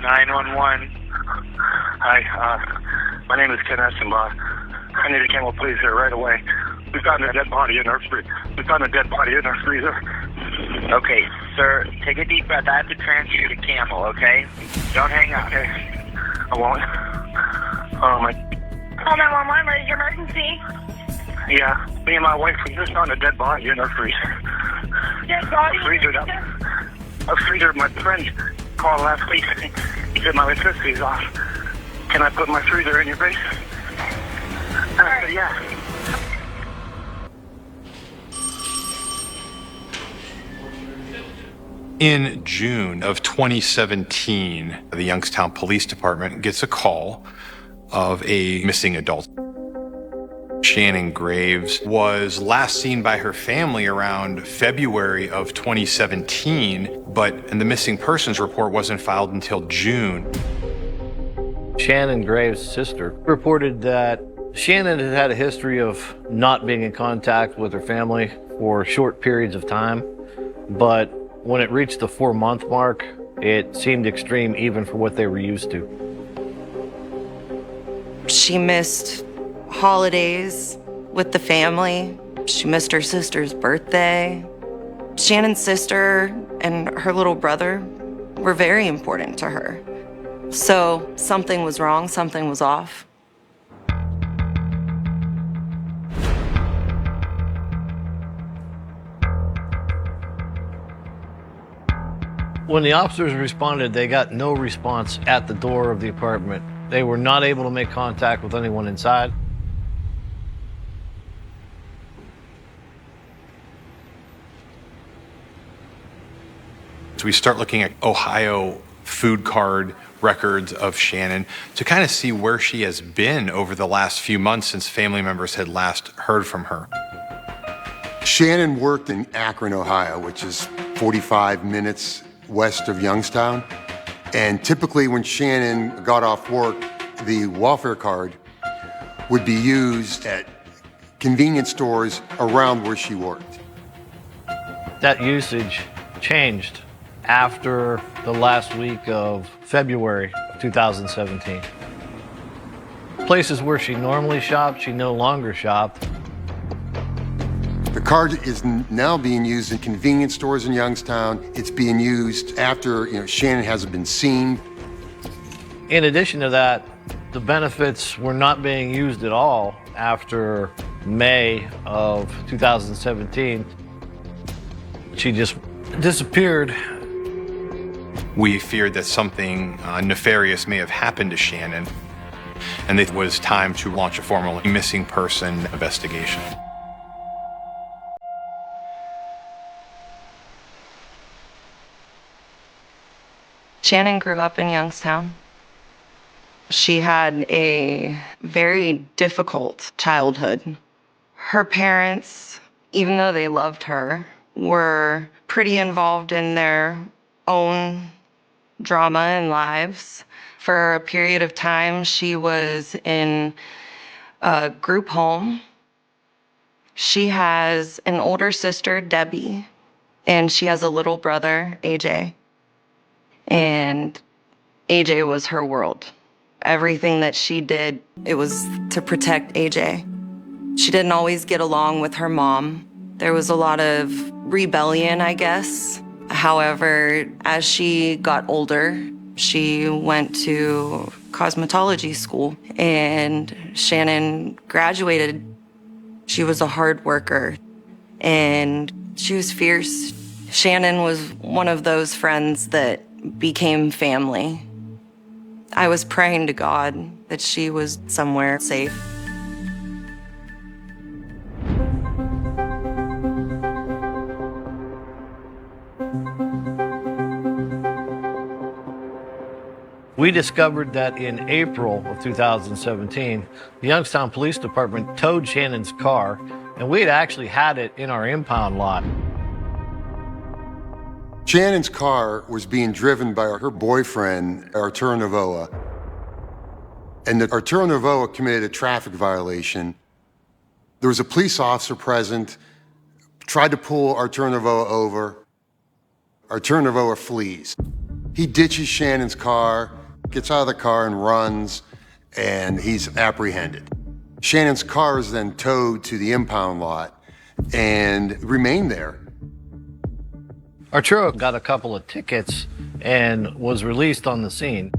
911. Hi, my name is Ken Essenbach. I need a Camel police here right away. We found a dead body in our freezer. Okay, sir, take a deep breath. I have to transfer you to Camel, okay? Don't hang up. Okay, I won't. Oh my. Call 911, what is your emergency? Yeah, me and my wife, we just found a dead body in our freezer. Dead body? A freezer, my friend called last week. He said my electricity's off. Can I put my freezer in your basement? I said, yeah. In June of 2017, the Youngstown Police Department gets a call of a missing adult. Shannon Graves was last seen by her family around February of 2017, and the missing persons report wasn't filed until June. Shannon Graves' sister reported that Shannon had had a history of not being in contact with her family for short periods of time, but when it reached the 4-month mark, it seemed extreme even for what they were used to. She missed holidays with the family. She missed her sister's birthday. Shannon's sister and her little brother were very important to her. So something was wrong, something was off. When the officers responded, they got no response at the door of the apartment. They were not able to make contact with anyone inside. So we start looking at Ohio food card records of Shannon to kind of see where she has been over the last few months since family members had last heard from her. Shannon worked in Akron, Ohio, which is 45 minutes west of Youngstown. And typically when Shannon got off work, the welfare card would be used at convenience stores around where she worked. That usage changed after the last week of February of 2017. Places where she normally shopped, she no longer shopped. The card is now being used in convenience stores in Youngstown. It's being used after Shannon hasn't been seen. In addition to that, the benefits were not being used at all after May of 2017. She just disappeared. We feared that something nefarious may have happened to Shannon, and it was time to launch a formal missing person investigation. Shannon grew up in Youngstown. She had a very difficult childhood. Her parents, even though they loved her, were pretty involved in their own drama and lives. For a period of time, she was in a group home. She has an older sister, Debbie, and she has a little brother, AJ. And AJ was her world. Everything that she did, it was to protect AJ. She didn't always get along with her mom. There was a lot of rebellion, I guess. However, as she got older, she went to cosmetology school, and Shannon graduated. She was a hard worker, and she was fierce. Shannon was one of those friends that became family. I was praying to God that she was somewhere safe. We discovered that in April of 2017, the Youngstown Police Department towed Shannon's car, and we had actually had it in our impound lot. Shannon's car was being driven by her boyfriend, Arturo Novoa. And Arturo Novoa committed a traffic violation. There was a police officer present, tried to pull Arturo Novoa over. Arturo Novoa flees. He ditches Shannon's car, gets out of the car and runs, and he's apprehended. Shannon's car is then towed to the impound lot and remained there. Arturo got a couple of tickets and was released on the scene.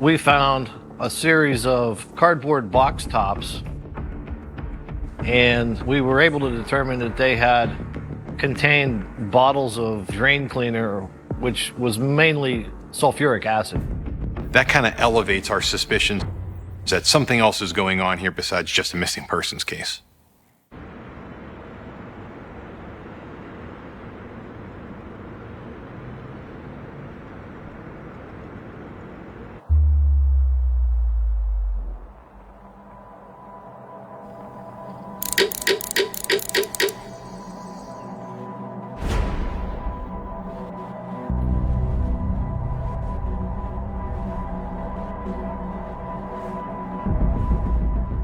We found a series of cardboard box tops, and we were able to determine that they had contained bottles of drain cleaner, which was mainly sulfuric acid. That kind of elevates our suspicions that something else is going on here besides just a missing persons case.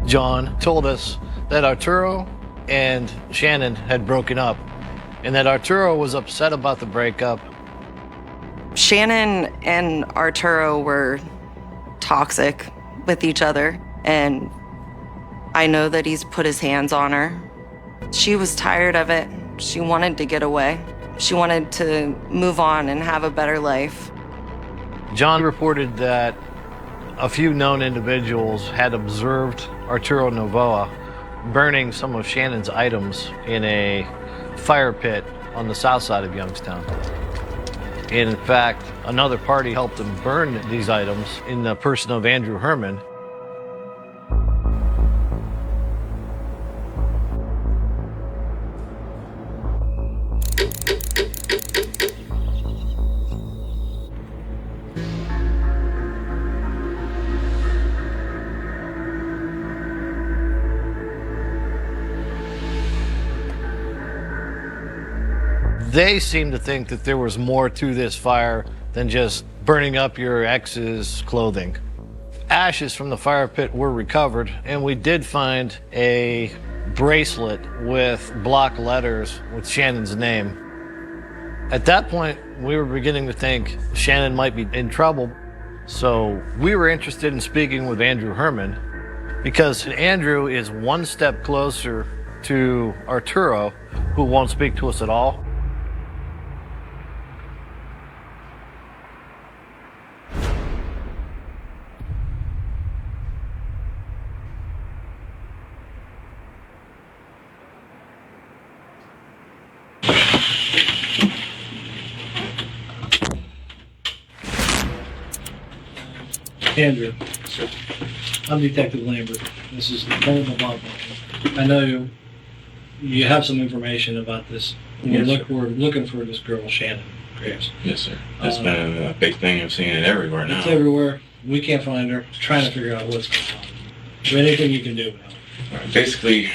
John told us that Arturo and Shannon had broken up and that Arturo was upset about the breakup. Shannon and Arturo were toxic with each other, and I know that he's put his hands on her. She was tired of it. She wanted to get away. She wanted to move on and have a better life. John reported that a few known individuals had observed Arturo Novoa burning some of Shannon's items in a fire pit on the south side of Youngstown. And in fact, another party helped him burn these items in the person of Andrew Herman. They seem to think that there was more to this fire than just burning up your ex's clothing. Ashes from the fire pit were recovered, and we did find a bracelet with block letters with Shannon's name. At that point, we were beginning to think Shannon might be in trouble, so we were interested in speaking with Andrew Herman, because Andrew is one step closer to Arturo, who won't speak to us at all. Andrew, I'm Detective Lambert. This is Lieutenant Mabongo. I know you have some information about this. Yes, We're looking for this girl, Shannon Graves. Yes, sir. That's been a big thing. I've seen it everywhere now. It's everywhere. We can't find her. Trying to figure out what's going on. Is there anything you can do with her? Basically,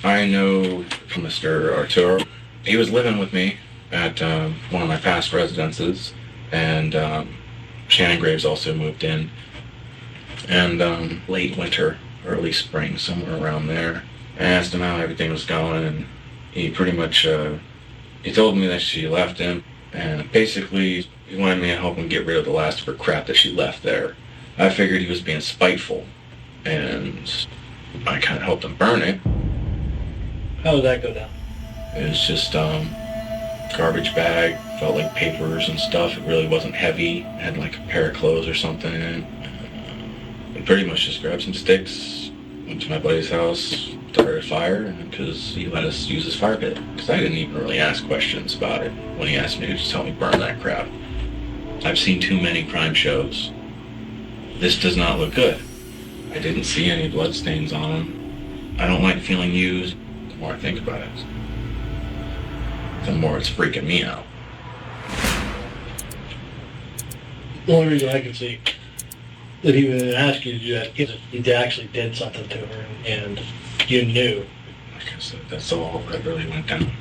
I know from Mr. Arturo. He was living with me at one of my past residences, and Shannon Graves also moved in. And late winter, early spring, somewhere around there, I asked him how everything was going, and he pretty much he told me that she left him, and basically he wanted me to help him get rid of the last of her crap that she left there. I figured he was being spiteful, and I kind of helped him burn it. How did that go down? It was just garbage bag, felt like papers and stuff. It really wasn't heavy. It had like a pair of clothes or something in it. We pretty much just grabbed some sticks, went to my buddy's house, started a fire, because he let us use his fire pit. Because I didn't even really ask questions about it when he asked me to just help me burn that crap. I've seen too many crime shows. This does not look good. I didn't see any bloodstains on him. I don't like feeling used. The more I think about it, the more it's freaking me out. The only reason I can see that he would ask you to do that is if he actually did something to her and you knew. Like I said, that's all that really went down.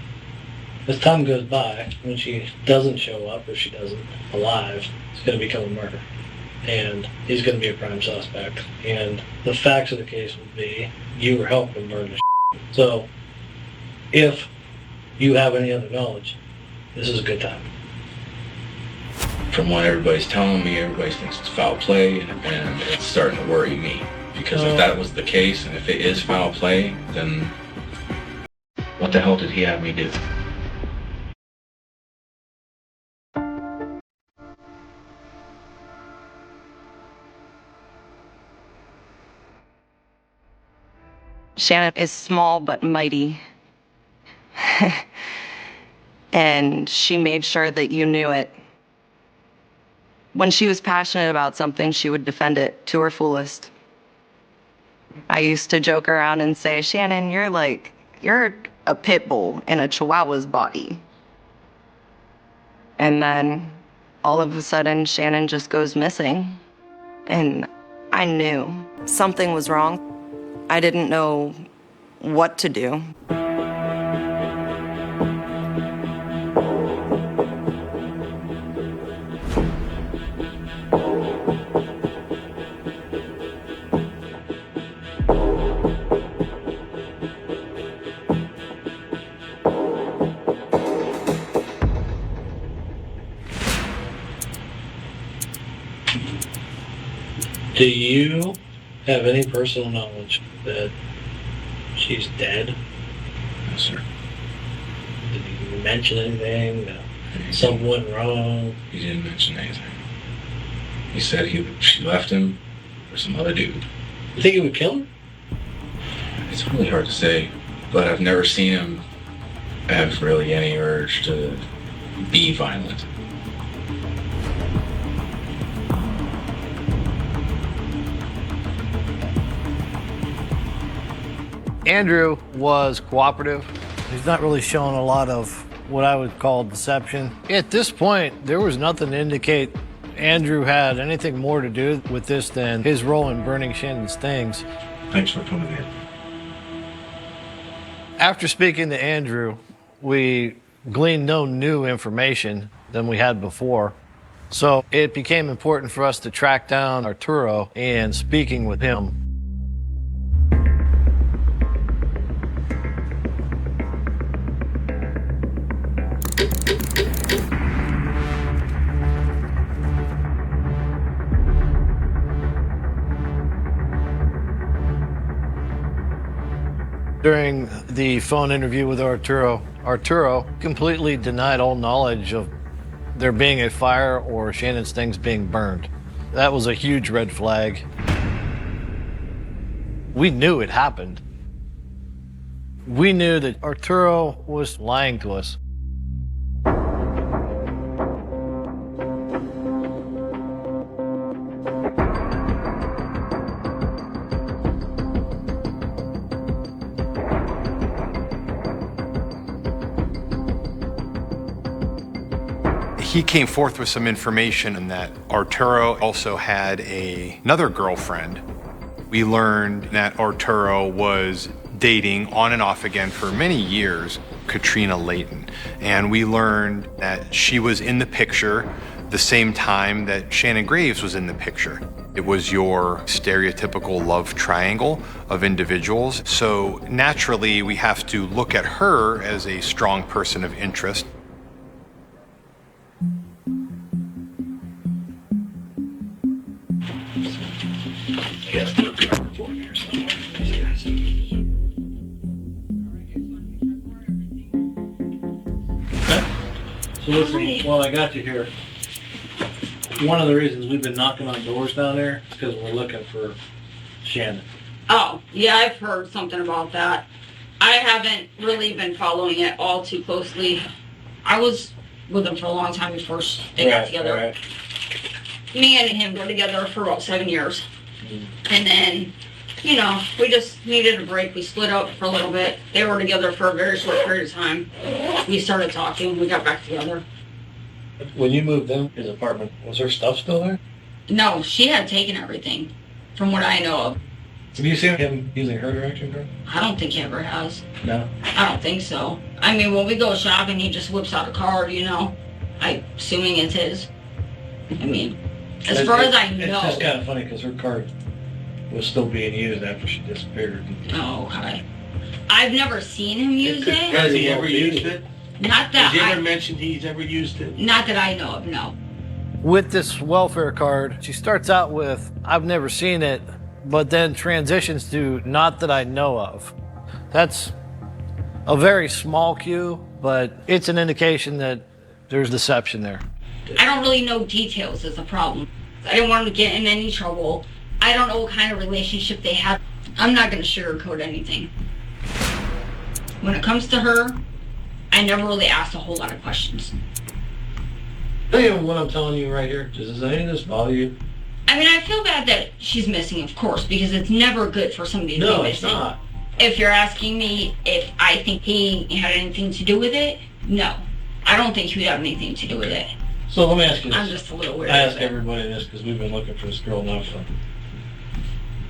As time goes by, when she doesn't show up, or she doesn't alive, it's going to become a murder. and he's going to be a prime suspect. And the facts of the case would be you were helping him burn the shit. So if you have any other knowledge, this is a good time. From what everybody's telling me, everybody thinks it's foul play, and it's starting to worry me. Because if that was the case, and if it is foul play, then what the hell did he have me do? Shannon is small but mighty. And she made sure that you knew it. When she was passionate about something, she would defend it to her fullest. I used to joke around and say, Shannon, you're a pit bull in a chihuahua's body. And then all of a sudden, Shannon just goes missing. And I knew something was wrong. I didn't know what to do. Do you have any personal knowledge that she's dead? No, sir. Did he mention anything? That something went wrong? He didn't mention anything. He said she left him for some other dude. You think he would kill her? It's really hard to say, but I've never seen him have really any urge to be violent. Andrew was cooperative. He's not really showing a lot of what I would call deception. At this point, there was nothing to indicate Andrew had anything more to do with this than his role in burning Shannon's things. Thanks for coming in. After speaking to Andrew, we gleaned no new information than we had before. So it became important for us to track down Arturo and speaking with him. During the phone interview with Arturo completely denied all knowledge of there being a fire or Shannon's things being burned. That was a huge red flag. We knew it happened. We knew that Arturo was lying to us. He came forth with some information in that Arturo also had another girlfriend. We learned that Arturo was dating on and off again for many years, Katrina Layton. And we learned that she was in the picture the same time that Shannon Graves was in the picture. It was your stereotypical love triangle of individuals. So naturally, we have to look at her as a strong person of interest. So listen, while I got you here, one of the reasons we've been knocking on doors down there is because we're looking for Shannon. Oh, yeah, I've heard something about that. I haven't really been following it all too closely. I was with him for a long time before they got together. Right. Me and him were together for about 7 years. And then, you know, we just needed a break. We split up for a little bit. They were together for a very short period of time. We started talking. We got back together. When you moved in his apartment, was her stuff still there? No, she had taken everything, from what I know of. Have you seen him using her direction card? I don't think he ever has. No. I don't think so. I mean, when we go shopping, he just whips out a card, you know. I'm assuming it's his. I mean, As far as I It's know. just kind of funny because her card was still being used after she disappeared. Oh, okay. I've never seen him use it. Has he ever used it? Not that Has he ever I, mentioned he's ever used it? not that I know of, no. With this welfare card, she starts out with, I've never seen it, but then transitions to not that I know of. That's a very small cue, but it's an indication that there's deception there. I don't really know details is the problem. I didn't want him to get in any trouble. I don't know what kind of relationship they had. I'm not going to sugarcoat anything. When it comes to her, I never really asked a whole lot of questions. Tell you what I'm telling you right here. Does any of this bother you? I mean, I feel bad that she's missing, of course, because it's never good for somebody to No, be it's missing. not. If you're asking me if I think he had anything to do with it, no. I don't think he would have anything to do with it. So let me ask you this. I'm just a little weird. I ask everybody this because we've been looking for this girl now for,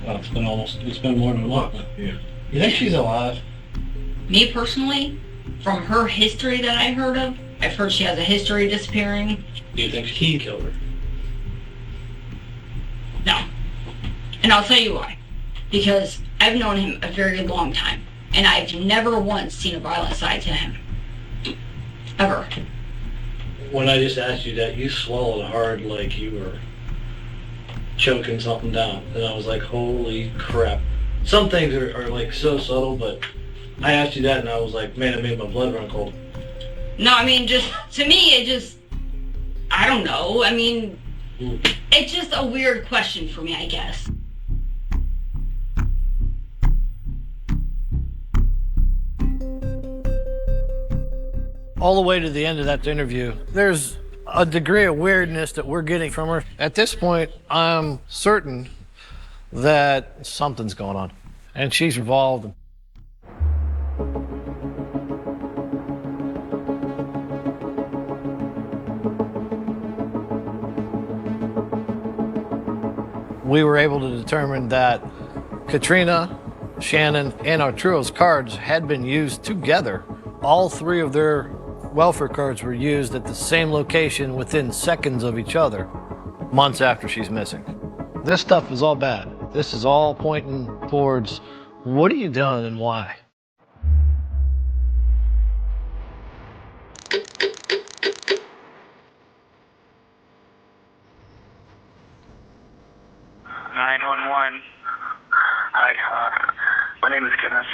well, it's been more than a month. Yeah. You think she's alive? Me personally, from her history that I heard of, I've heard she has a history of disappearing. Do you think he killed her? No. And I'll tell you why. Because I've known him a very long time, and I've never once seen a violent side to him. Ever. When I just asked you that, you swallowed hard like you were choking something down. And I was like, holy crap. Some things are like so subtle, but I asked you that and I was like, man, it made my blood run cold. No, I mean, just, to me, it just, I don't know. I mean, it's just a weird question for me, I guess. All the way to the end of that interview, there's a degree of weirdness that we're getting from her. At this point, I'm certain that something's going on, and she's involved. We were able to determine that Katrina, Shannon, and Arturo's cards had been used together. All three of their welfare cards were used at the same location within seconds of each other, months after she's missing. This stuff is all bad. This is all pointing towards what are you doing and why? Hi, my name is Kenneth.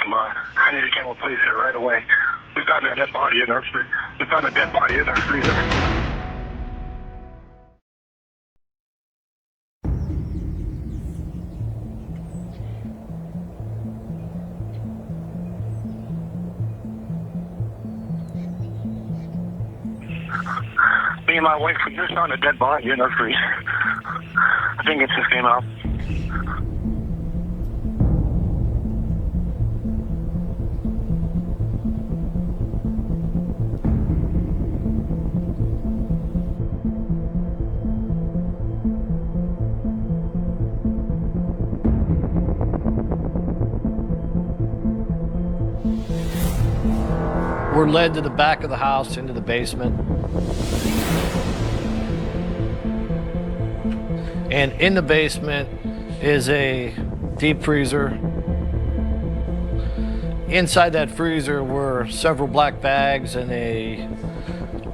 I need a chemical police here right away. We found a dead body in our freezer. Me and my wife, we just found a dead body in our freezer. I think it just came out. We're led to the back of the house into the basement. And in the basement is a deep freezer. Inside that freezer were several black bags and a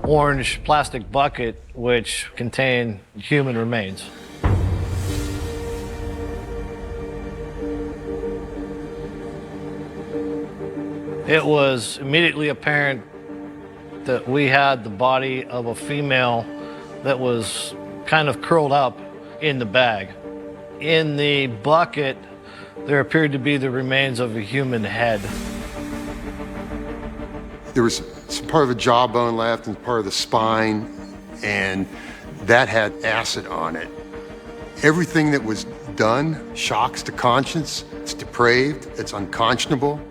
orange plastic bucket which contained human remains. It was immediately apparent that we had the body of a female that was kind of curled up in the bag. In the bucket, there appeared to be the remains of a human head. There was some part of the jawbone left and part of the spine, and that had acid on it. Everything that was done shocks the conscience. It's depraved, it's unconscionable.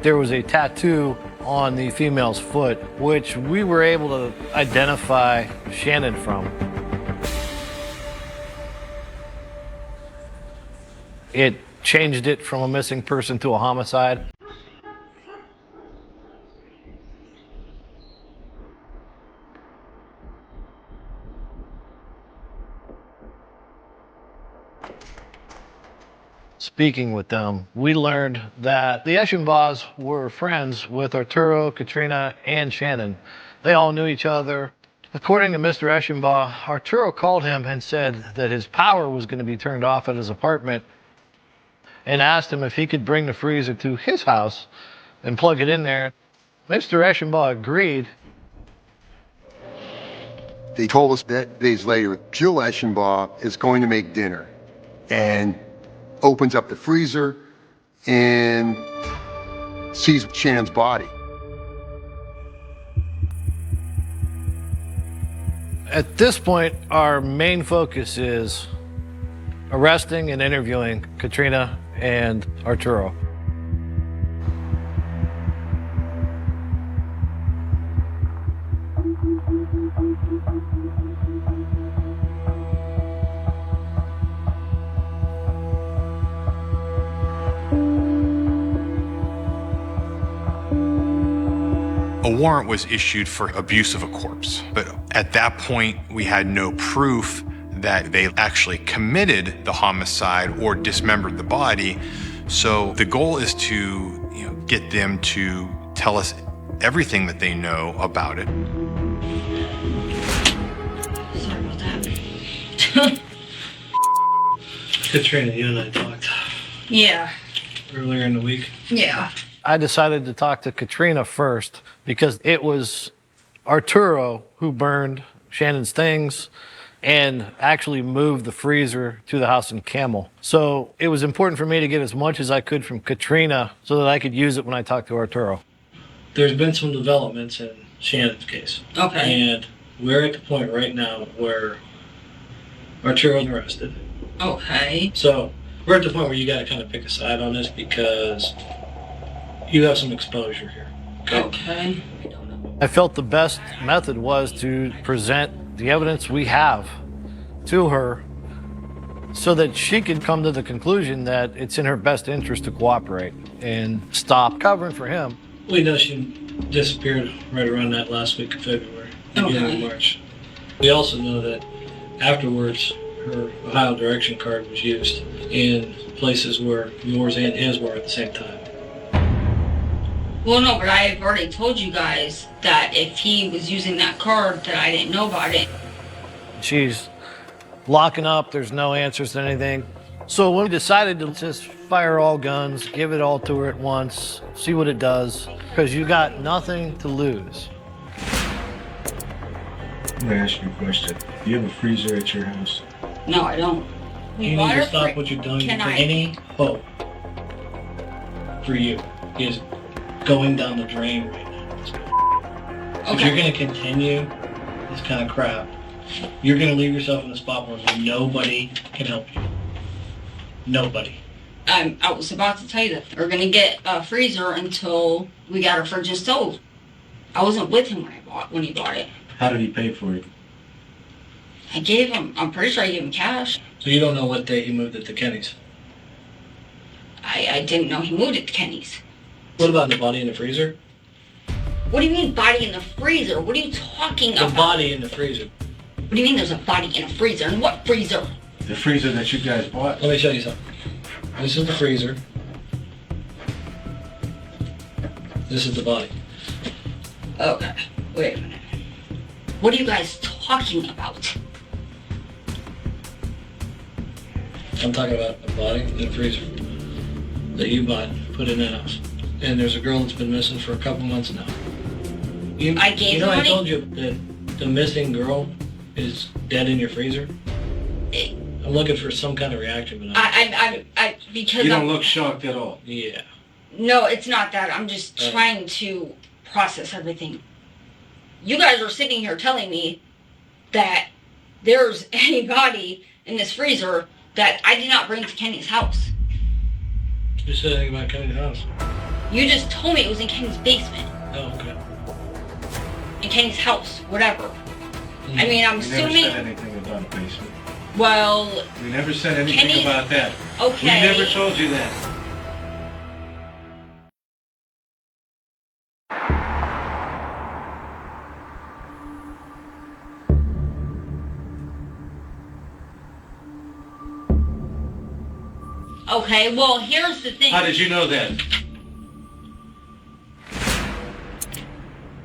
There was a tattoo on the female's foot, which we were able to identify Shannon from. It changed it from a missing person to a homicide. speaking with them, we learned that the Eschenbaus were friends with Arturo, Katrina, and Shannon. They all knew each other. According to Mr. Eschenbaugh, Arturo called him and said that his power was going to be turned off at his apartment and asked him if he could bring the freezer to his house and plug it in there. Mr. Eschenbaugh agreed. They told us that days later, Jill Eschenbaugh is going to make dinner and opens up the freezer and sees Shannon's body. At this point, our main focus is arresting and interviewing Katrina and Arturo. A warrant was issued for abuse of a corpse, but at that point, we had no proof that they actually committed the homicide or dismembered the body. So the goal is to, get them to tell us everything that they know about it. Sorry about that. Katrina, you and I talked Yeah. earlier in the week. Yeah. I decided to talk to Katrina first because it was Arturo who burned Shannon's things and actually moved the freezer to the house in Camel. So it was important for me to get as much as I could from Katrina so that I could use it when I talked to Arturo. There's been some developments in Shannon's case. Okay. And we're at the point right now where Arturo's arrested. Okay. So we're at the point where you got to kind of pick a side on this because you have some exposure here. Okay. I felt the best method was to present the evidence we have to her so that she could come to the conclusion that it's in her best interest to cooperate and stop covering for him. We know she disappeared right around that last week of February, beginning of March. We also know that afterwards, her Ohio direction card was used in places where yours and his were at the same time. Well, no, but I've already told you guys that if he was using that card, that I didn't know about it. She's locking up, there's no answers to anything. So when we decided to just fire all guns, give it all to her at once, see what it does, because you got nothing to lose. I'm gonna ask you a question. Do you have a freezer at your house? No, I don't. You need to stop what you're doing. Can I? Any hope for you is going down the drain right now. If you're going to continue this kind of crap, you're going to leave yourself in a spot where nobody can help you. Nobody. I was about to tell you that we're gonna get a freezer until we got a fridge and stove. I wasn't with him when he bought it. How did he pay for it? I gave him. I'm pretty sure I gave him cash. So you don't know what day he moved it to Kenny's. I didn't know he moved it to Kenny's. What about the body in the freezer? What do you mean body in the freezer? What are you talking The about? body in the freezer. What do you mean there's a body in a freezer? And what freezer? The freezer that you guys bought? Let me show you something. This is the freezer. This is the body. Okay, wait a minute. What are you guys talking about? I'm talking about a body in a freezer that you bought, put in that house. And there's a girl that's been missing for a couple months now. I gave You know, her I money? told you that the missing girl is dead in your freezer. I'm looking for some kind of reaction, but Because You don't I'm, look shocked at all. yeah. no, it's not that. I'm just trying to process everything. You guys are sitting here telling me that there's a body in this freezer that I did not bring to Kenny's house. You said anything about Kenny's house? You just told me it was in Kenny's basement, Oh, okay. in Kenny's house, whatever. I mean, I'm We never assuming. said anything about a basement. Well, We never said anything Kenny- about that. okay. We never told you that. Okay, well, here's the thing. How did you know that?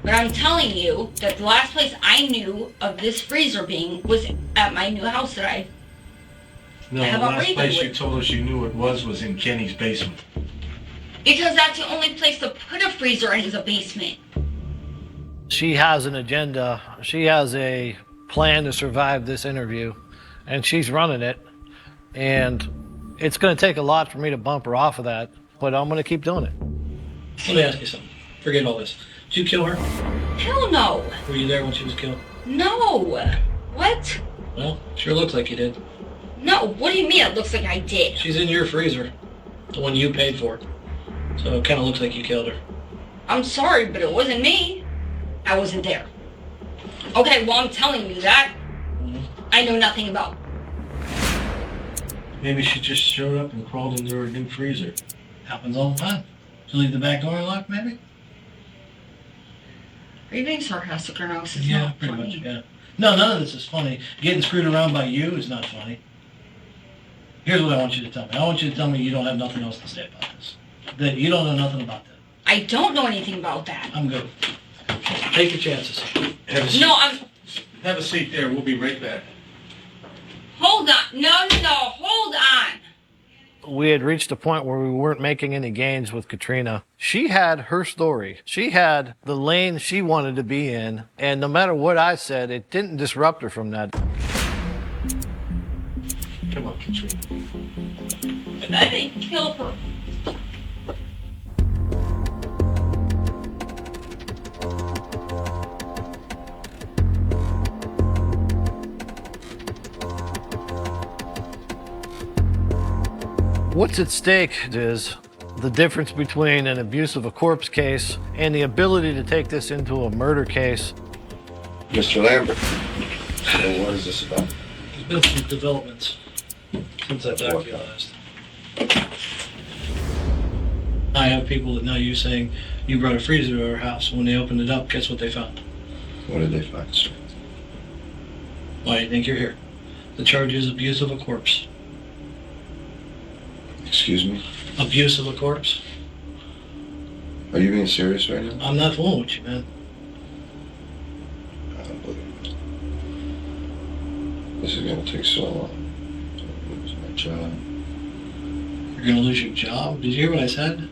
But I'm telling you that the last place I knew of this freezer being was at my new house that I No, the have a last freezer place you with. told us you knew it was in Kenny's basement. Because that's the only place to put a freezer in is a basement. She has an agenda. She has a plan to survive this interview, and she's running it. And it's going to take a lot for me to bump her off of that, but I'm going to keep doing it. Let me ask you something. Forget all this. Did you kill her? Hell no. Were you there when she was killed? No. What? Well, sure looks like you did. No, what do you mean it looks like I did? She's in your freezer, the one you paid for. So it kind of looks like you killed her. I'm sorry, but it wasn't me. I wasn't there. Okay, well, I'm telling you that I know nothing about. Maybe she just showed up and crawled into her new freezer. Happens all the time. Did you leave the back door unlocked, maybe? Are you being sarcastic or no? This is Yeah, not pretty funny. much, yeah. No, none of this is funny. Getting screwed around by you is not funny. Here's what I want you to tell me. I want you to tell me you don't have nothing else to say about this. That you don't know nothing about that. I don't know anything about that. I'm good. Take your chances. Have a seat. No, Have a seat there. We'll be right back. hold on. No, hold on. We had reached a point where we weren't making any gains with Katrina. She had her story. She had the lane she wanted to be in, and no matter what I said, it didn't disrupt her from that. Come on, Katrina. But I didn't kill her. What's at stake is the difference between an abuse of a corpse case and the ability to take this into a murder case. Mr. Lambert, so what is this about? There's been some developments since I talked to you last. I have people that know you saying you brought a freezer to our house. When they opened it up, guess what they found? What did they find, sir? Why do you think you're here? The charge is abuse of a corpse. Excuse me? Abuse of a corpse? Are you being serious right now? I'm not fooling with you, man. I don't believe it. This is gonna take so long. I'm gonna lose my job. You're gonna lose your job? Did you hear what I said?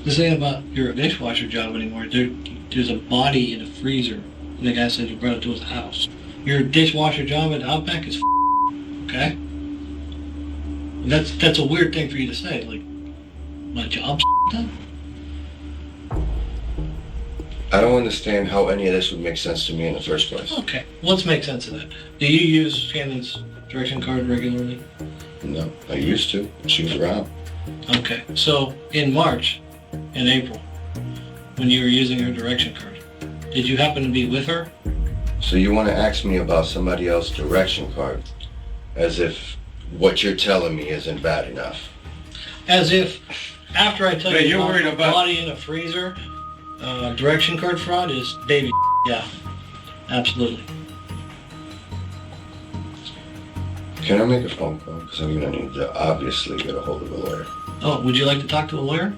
This ain't about your dishwasher job anymore. There's a body in a freezer. And the guy said you brought it to his house. Your dishwasher job at Outback is okay? And that's a weird thing for you to say. Like, my job's done? I don't understand how any of this would make sense to me in the first place. Okay, well, let's make sense of that. Do you use Shannon's direction card regularly? No, I used to. She was around. Okay, so in March and April, when you were using her direction card, did you happen to be with her? So you want to ask me about somebody else's direction card, as if what you're telling me isn't bad enough. As if, after I tell Hey, you you're worried about- body in a freezer, direction card fraud is baby. Yeah, absolutely. Can I make a phone call? Because I'm going to need to obviously get a hold of a lawyer. Oh, would you like to talk to a lawyer?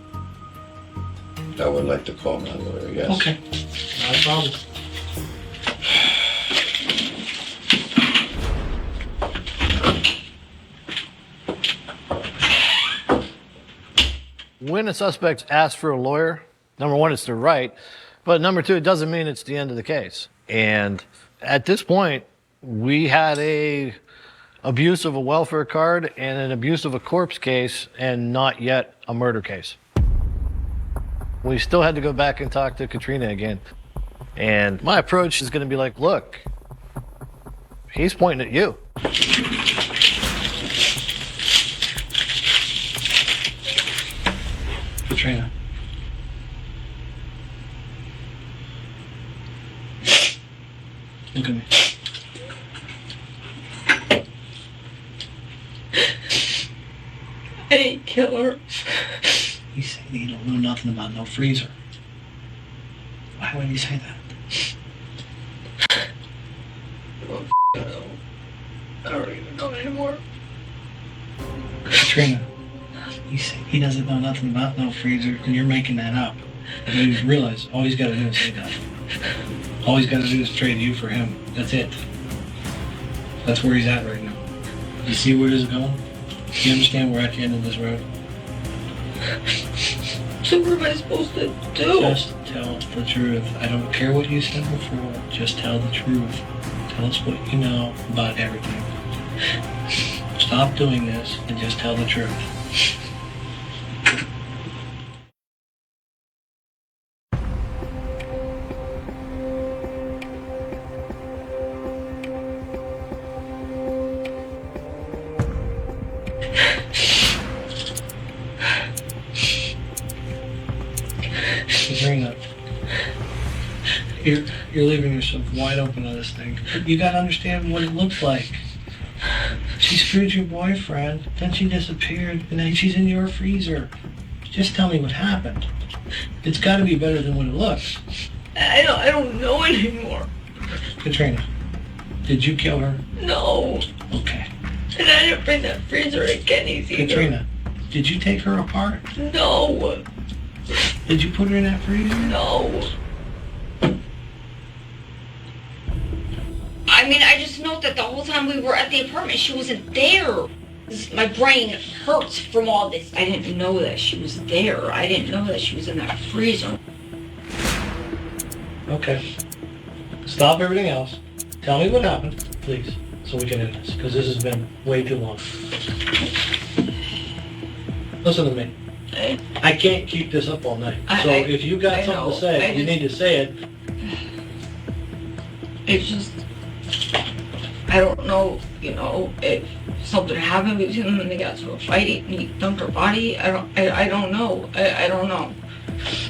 I would like to call my lawyer, yes. Okay, not a problem. When a suspect asks for a lawyer, number one, it's their right, but number two, it doesn't mean it's the end of the case. And at this point, we had a abuse of a welfare card and an abuse of a corpse case and not yet a murder case. We still had to go back and talk to Katrina again. And my approach is going to be like, look, he's pointing at you. Katrina. Look at me. I didn't kill her. You say that you don't know nothing about no freezer. Why would you say that? I don't even know anymore. Katrina, he doesn't know nothing about no freezer, and you're making that up. And you realize all he's got to do is say that. All he's got to do is trade you for him. That's it. That's where he's at right now. You see where this is going? You understand we're at the end of this road? So what am I supposed to do? Just tell the truth. I don't care what you said before. Just tell the truth. Tell us what you know about everything. Stop doing this and just tell the truth. Katrina, you're leaving yourself wide open on this thing. You gotta understand what it looks like. She screwed your boyfriend, then she disappeared, and then she's in your freezer. Just tell me what happened. It's gotta be better than what it looks. I don't know anymore. Katrina, did you kill her? No. Okay. And I didn't bring that freezer to Kenny's either. Katrina, did you take her apart? No. Did you put her in that freezer? No. I mean, I just know that the whole time we were at the apartment, she wasn't there. My brain hurts from all this. I didn't know that she was there. I didn't know that she was in that freezer. Okay. Stop everything else. Tell me what happened, please, so we can end this, because this has been way too long. Listen to me. I can't keep this up all night. So if you got something to say, you need to say it. It's just, I don't know, if something happened between them and they got to a fight and he dumped her body. I don't know. I don't know.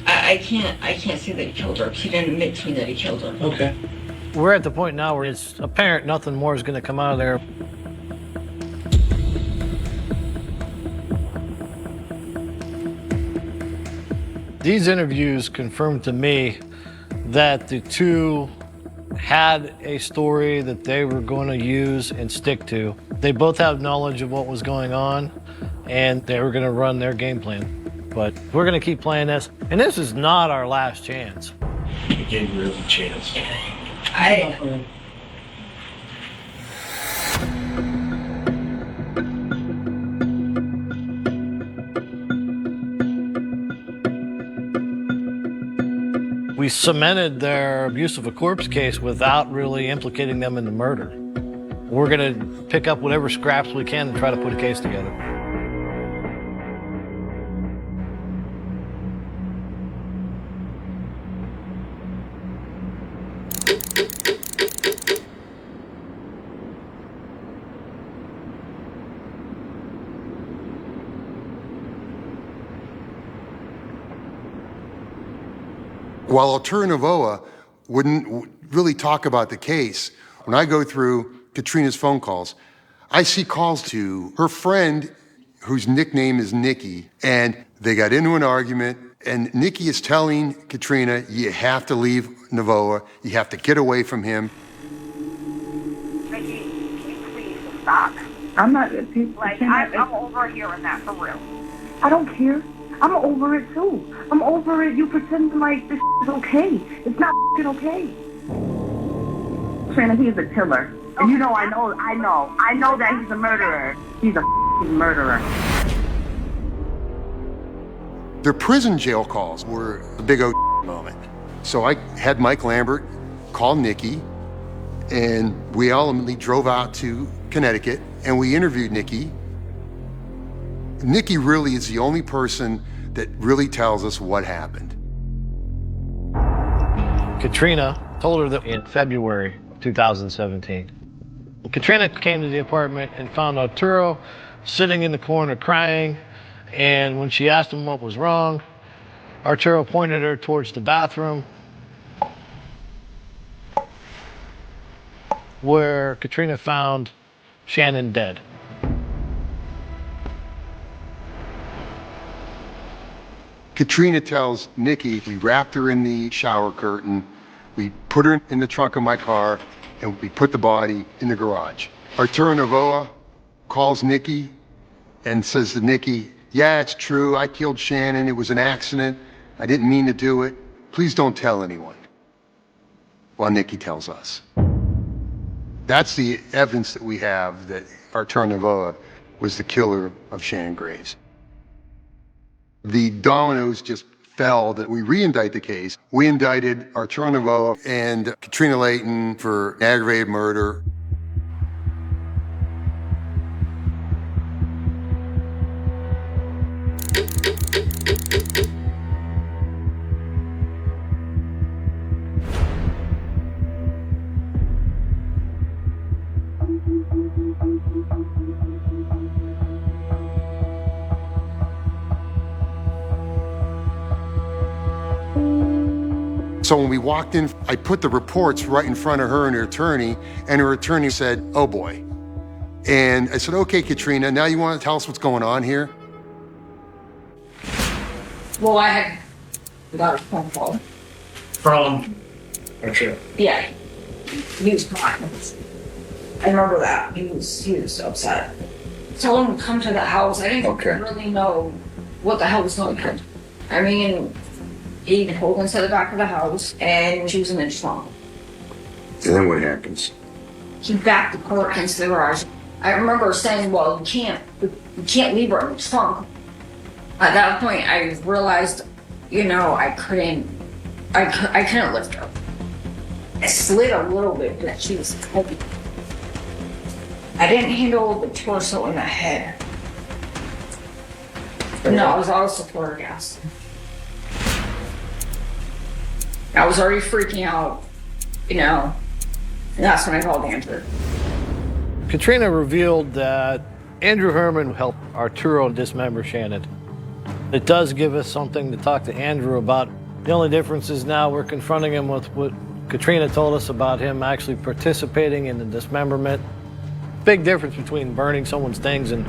I can't say that he killed her because he didn't admit to me that he killed her. Okay. We're at the point now where it's apparent nothing more is going to come out of there. These interviews confirmed to me that the two had a story that they were going to use and stick to. They both have knowledge of what was going on, and they were going to run their game plan. But we're going to keep playing this, and this is not our last chance. He gave you a chance. We cemented their abuse of a corpse case without really implicating them in the murder. We're going to pick up whatever scraps we can and try to put a case together. While Interrogation wouldn't really talk about the case, when I go through Katrina's phone calls, I see calls to her friend whose nickname is Nikki, and they got into an argument, and Nikki is telling Katrina, you have to leave Navoa, you have to get away from him. Nikki, can you please stop? I'm not, I'm over hearing that for real. I don't care. I'm over it too. I'm over it. You pretending like this is okay. It's not okay. Trina, he's a killer. And you know, I know that he's a murderer. He's a murderer. Their prison jail calls were a big moment. So I had Mike Lambert call Nikki, and we ultimately drove out to Connecticut, and we interviewed Nikki. Nikki really is the only person that really tells us what happened. Katrina told her that in February of 2017. Katrina came to the apartment and found Arturo sitting in the corner crying, and when she asked him what was wrong, Arturo pointed her towards the bathroom where Katrina found Shannon dead. Katrina tells Nikki, we wrapped her in the shower curtain, we put her in the trunk of my car, and we put the body in the garage. Arturo Novoa calls Nikki and says to Nikki, yeah, it's true, I killed Shannon, it was an accident, I didn't mean to do it, please don't tell anyone. Well, Nikki tells us. That's the evidence that we have that Arturo Novoa was the killer of Shannon Graves. The dominoes just fell that we re-indict the case. We indicted Arturo Novoa and Katrina Layton for aggravated murder. So when we walked in, I put the reports right in front of her and her attorney said, oh boy. And I said, okay, Katrina, now you want to tell us what's going on here? Well, I had got a phone call. From Arturo. Yeah. He was crying. I remember that. He was upset. Told him to come to the house. I didn't really know what the hell was going on. I mean, he pulled into the back of the house and she was in the trunk. And then what happens? He backed the car against the garage. I remember saying, well, you can't leave her in the trunk. At that point, I realized, I couldn't lift her. I slid a little bit, but she was heavy. I didn't handle the torso and the head. No, I was also floor gas. I was already freaking out, and that's when I called Andrew. Katrina revealed that Andrew Herman helped Arturo dismember Shannon. It does give us something to talk to Andrew about. The only difference is now we're confronting him with what Katrina told us about him actually participating in the dismemberment. Big difference between burning someone's things and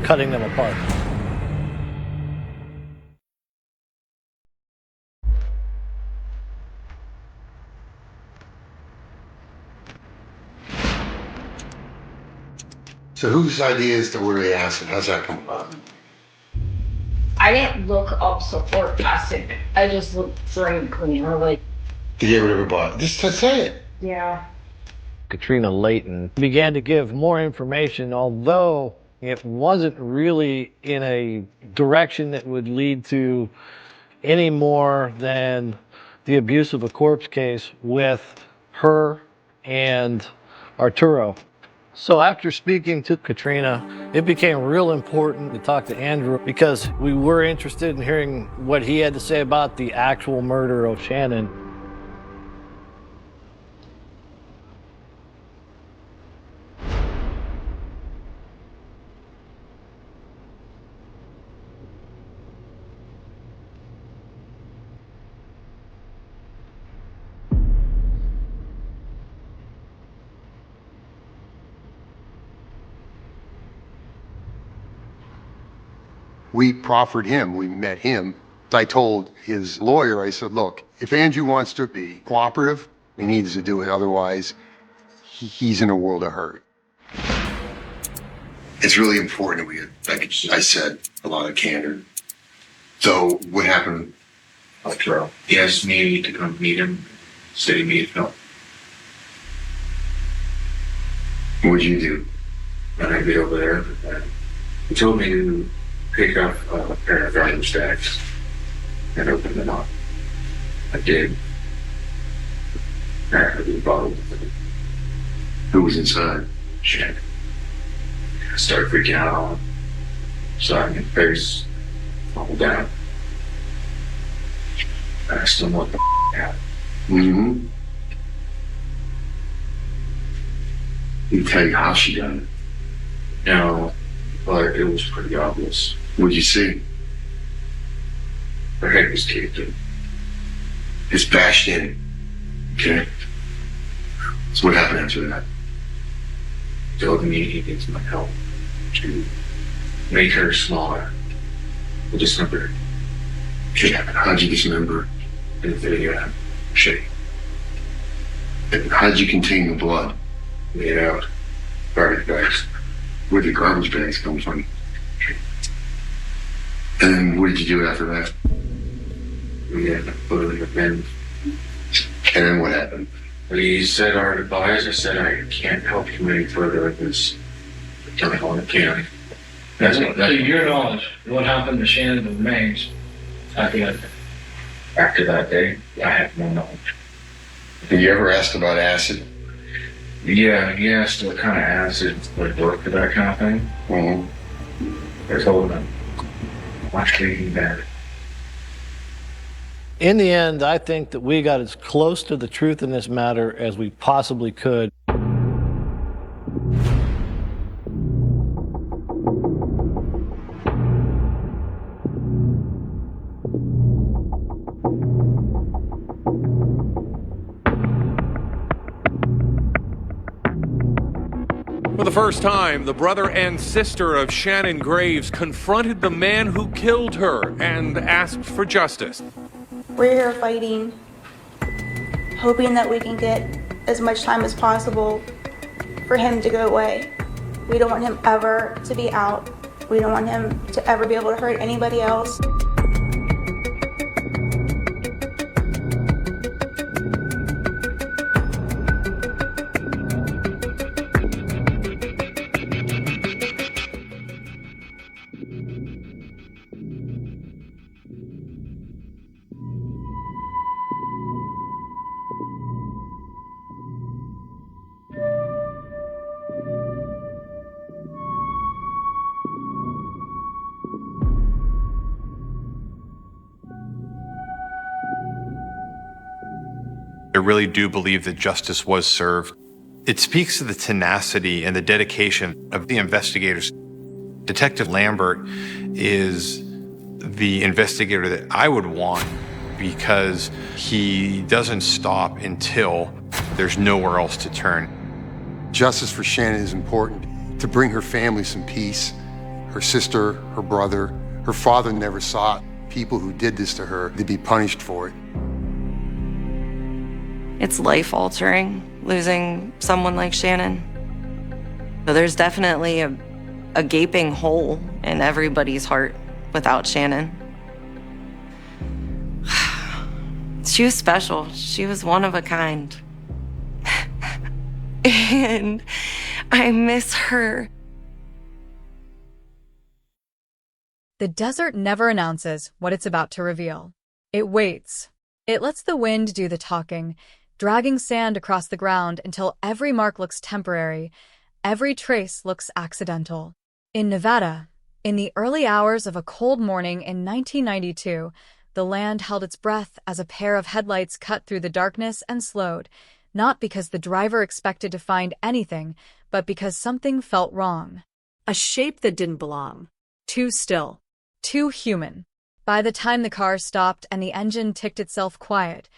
cutting them apart. So whose idea is to wear the acid? How's that come about? I didn't look up support acid. I just looked drain cleaner, like. To get rid of her body. Just to say it. Yeah. Katrina Layton began to give more information, although it wasn't really in a direction that would lead to any more than the abuse of a corpse case with her and Arturo. So after speaking to Katrina, it became real important to talk to Andrew because we were interested in hearing what he had to say about the actual murder of Shannon. We proffered him, we met him. I told his lawyer, I said, look, if Andrew wants to be cooperative, he needs to do it. Otherwise, he's in a world of hurt. It's really important that like I said, a lot of candor. So what happened? Arturo. He asked me to come meet him, said he needed help. What'd you do? When I get over there, he told me to pick up a pair of garbage bags and open them up. I did. I was bottled. Who was inside? Shannon. I started freaking out on him. Saw him in the face, fall down. I asked him what the happened. Mm-hmm. Did he tell you how she done it? No, but it was pretty obvious. What'd you see? Her head was caved in. Just bashed in. Okay. So what happened after that? He told me he needs my help to make her smaller. We'll dismember her. Okay, how'd you dismember her? In the video, shitty. How'd you contain the blood? Lay it out. garbage bags. Where did garbage bags come from? And what did you do after that? We had to put it in the bin. And then what happened? He said our goodbyes. I said I can't help you any further because I can't. To your knowledge, what happened to Shannon and Mays after that? After that day, I have no knowledge. Did you ever ask about acid? Yeah, he asked what kind of acid would work for that kind of thing. Mm-hmm. I told him, watch Breaking Bad. In the end, I think that we got as close to the truth in this matter as we possibly could. For the first time, the brother and sister of Shannon Graves confronted the man who killed her and asked for justice. We're here fighting, hoping that we can get as much time as possible for him to go away. We don't want him ever to be out. We don't want him to ever be able to hurt anybody else. I really do believe that justice was served. It speaks to the tenacity and the dedication of the investigators. Detective Lambert is the investigator that I would want because he doesn't stop until there's nowhere else to turn. Justice for Shannon is important to bring her family some peace. Her sister, her brother, her father never sought people who did this to her to be punished for it. It's life-altering, losing someone like Shannon. So there's definitely a gaping hole in everybody's heart without Shannon. She was special. She was one of a kind. And I miss her. The desert never announces what it's about to reveal. It waits. It lets the wind do the talking, dragging sand across the ground until every mark looks temporary, every trace looks accidental. In Nevada, in the early hours of a cold morning in 1992, the land held its breath as a pair of headlights cut through the darkness and slowed, not because the driver expected to find anything, but because something felt wrong. A shape that didn't belong. Too still. Too human. By the time the car stopped and the engine ticked itself quiet,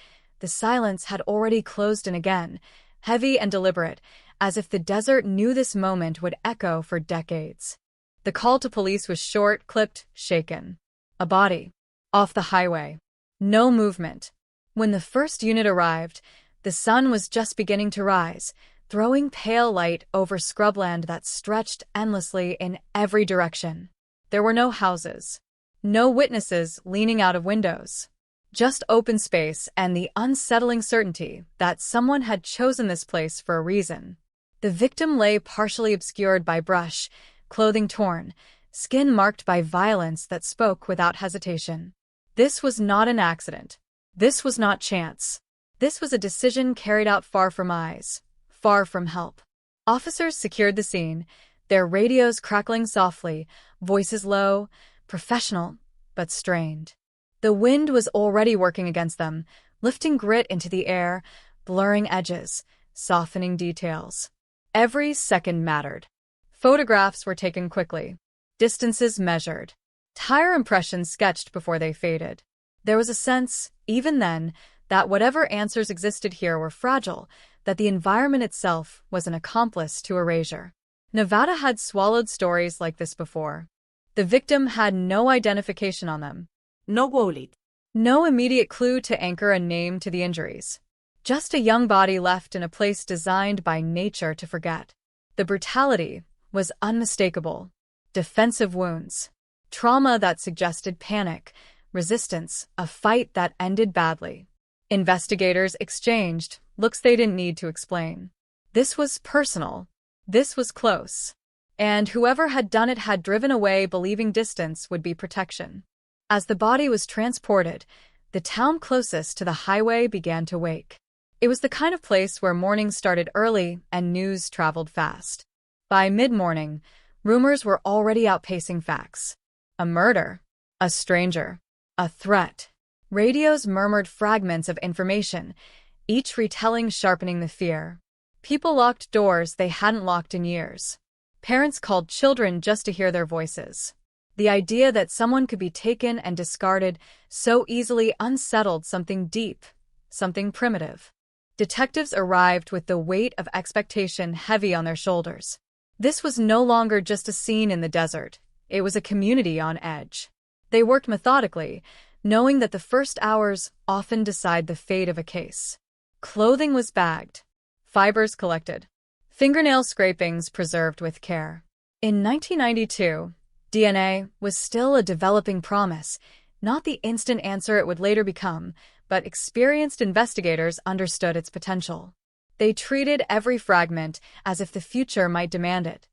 the silence had already closed in again, heavy and deliberate, as if the desert knew this moment would echo for decades. The call to police was short, clipped, shaken. A body. Off the highway. No movement. When the first unit arrived, the sun was just beginning to rise, throwing pale light over scrubland that stretched endlessly in every direction. There were no houses. No witnesses leaning out of windows. Just open space and the unsettling certainty that someone had chosen this place for a reason. The victim lay partially obscured by brush, clothing torn, skin marked by violence that spoke without hesitation. This was not an accident. This was not chance. This was a decision carried out far from eyes, far from help. Officers secured the scene, their radios crackling softly, voices low, professional, but strained. The wind was already working against them, lifting grit into the air, blurring edges, softening details. Every second mattered. Photographs were taken quickly, distances measured, tire impressions sketched before they faded. There was a sense, even then, that whatever answers existed here were fragile, that the environment itself was an accomplice to erasure. Nevada had swallowed stories like this before. The victim had no identification on them. No wallet. No immediate clue to anchor a name to the injuries. Just a young body left in a place designed by nature to forget. The brutality was unmistakable. Defensive wounds, trauma that suggested panic, resistance, a fight that ended badly. Investigators exchanged looks they didn't need to explain. This was personal. This was close. And whoever had done it had driven away believing distance would be protection. As the body was transported, the town closest to the highway began to wake. It was the kind of place where mornings started early and news traveled fast. By mid-morning, rumors were already outpacing facts. A murder, a stranger, a threat. Radios murmured fragments of information, each retelling sharpening the fear. People locked doors they hadn't locked in years. Parents called children just to hear their voices. The idea that someone could be taken and discarded so easily unsettled something deep, something primitive. Detectives arrived with the weight of expectation heavy on their shoulders. This was no longer just a scene in the desert. It was a community on edge. They worked methodically, knowing that the first hours often decide the fate of a case. Clothing was bagged, fibers collected, fingernail scrapings preserved with care. In 1992, DNA was still a developing promise, not the instant answer it would later become, but experienced investigators understood its potential. They treated every fragment as if the future might demand it.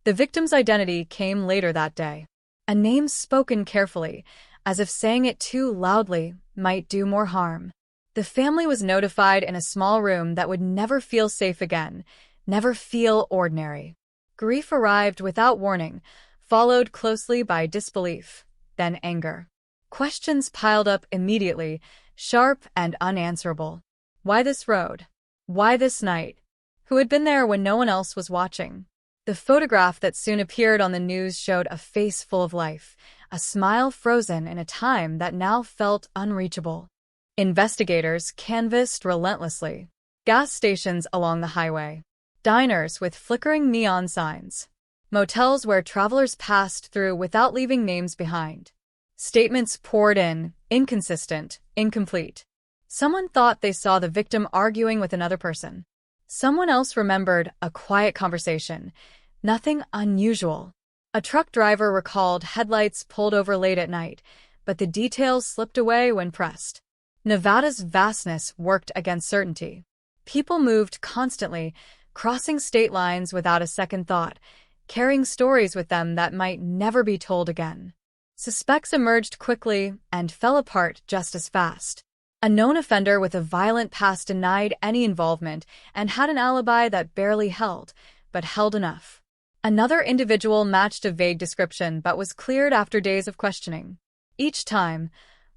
The victim's identity came later that day. A name spoken carefully, as if saying it too loudly might do more harm. The family was notified in a small room that would never feel safe again, never feel ordinary. Grief arrived without warning, followed closely by disbelief, then anger. Questions piled up immediately, sharp and unanswerable. Why this road? Why this night? Who had been there when no one else was watching? The photograph that soon appeared on the news showed a face full of life, a smile frozen in a time that now felt unreachable. Investigators canvassed relentlessly. Gas stations along the highway, diners with flickering neon signs, motels where travelers passed through without leaving names behind. Statements poured in, inconsistent, incomplete. Someone thought they saw the victim arguing with another person. Someone else remembered a quiet conversation. Nothing unusual. A truck driver recalled headlights pulled over late at night, but the details slipped away when pressed. Nevada's vastness worked against certainty. People moved constantly, crossing state lines without a second thought, carrying stories with them that might never be told again. Suspects emerged quickly and fell apart just as fast. A known offender with a violent past denied any involvement and had an alibi that barely held, but held enough. Another individual matched a vague description but was cleared after days of questioning. Each time,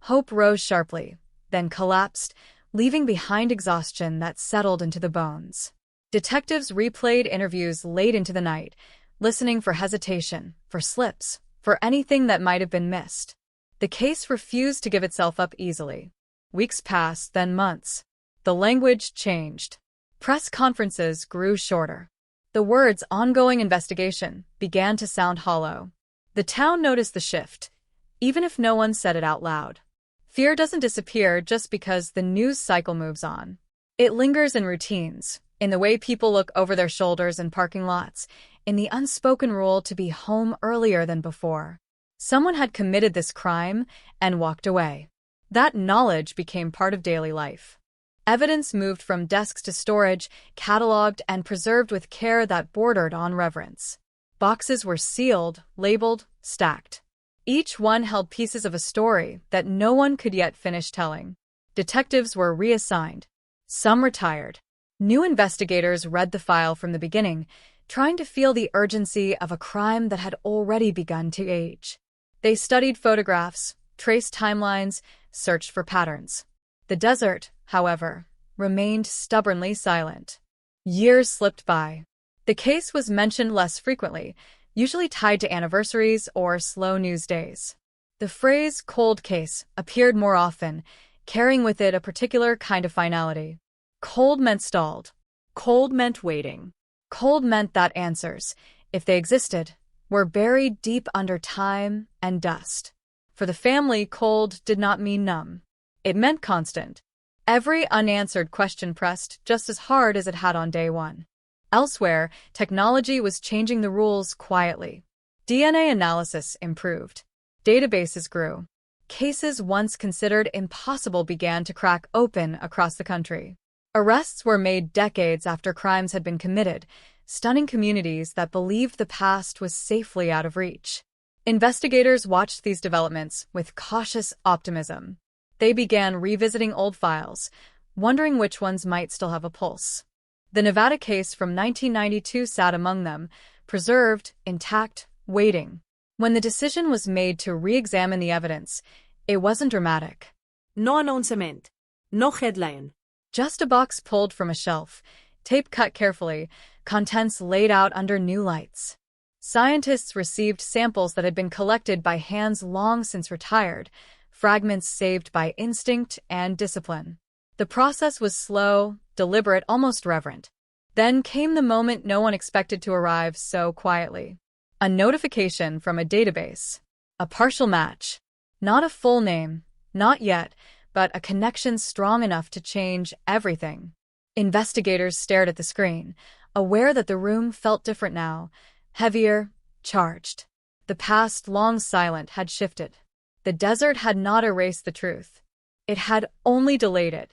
hope rose sharply, then collapsed, leaving behind exhaustion that settled into the bones. Detectives replayed interviews late into the night, listening for hesitation, for slips, for anything that might have been missed. The case refused to give itself up easily. Weeks passed, then months. The language changed. Press conferences grew shorter. The words "ongoing investigation" began to sound hollow. The town noticed the shift, even if no one said it out loud. Fear doesn't disappear just because the news cycle moves on. It lingers in routines, in the way people look over their shoulders in parking lots, in the unspoken rule to be home earlier than before. Someone had committed this crime and walked away. That knowledge became part of daily life. Evidence moved from desks to storage, cataloged and preserved with care that bordered on reverence. Boxes were sealed, labeled, stacked. Each one held pieces of a story that no one could yet finish telling. Detectives were reassigned. Some retired. New investigators read the file from the beginning, trying to feel the urgency of a crime that had already begun to age. They studied photographs, traced timelines, searched for patterns. The desert, however, remained stubbornly silent. Years slipped by. The case was mentioned less frequently, usually tied to anniversaries or slow news days. The phrase "cold case" appeared more often, carrying with it a particular kind of finality. Cold meant stalled. Cold meant waiting. Cold meant that answers, if they existed, were buried deep under time and dust. For the family, cold did not mean numb. It meant constant. Every unanswered question pressed just as hard as it had on day one. Elsewhere, technology was changing the rules quietly. DNA analysis improved. Databases grew. Cases once considered impossible began to crack open across the country. Arrests were made decades after crimes had been committed, stunning communities that believed the past was safely out of reach. Investigators watched these developments with cautious optimism. They began revisiting old files, wondering which ones might still have a pulse. The Nevada case from 1992 sat among them, preserved, intact, waiting. When the decision was made to re-examine the evidence, it wasn't dramatic. No announcement. No headline. Just a box pulled from a shelf, tape cut carefully, contents laid out under new lights. Scientists received samples that had been collected by hands long since retired, fragments saved by instinct and discipline. The process was slow, deliberate, almost reverent. Then came the moment no one expected to arrive so quietly. A notification from a database. A partial match. Not a full name, not yet, but a connection strong enough to change everything. Investigators stared at the screen, aware that the room felt different now, heavier, charged. The past, long silent, had shifted. The desert had not erased the truth. It had only delayed it.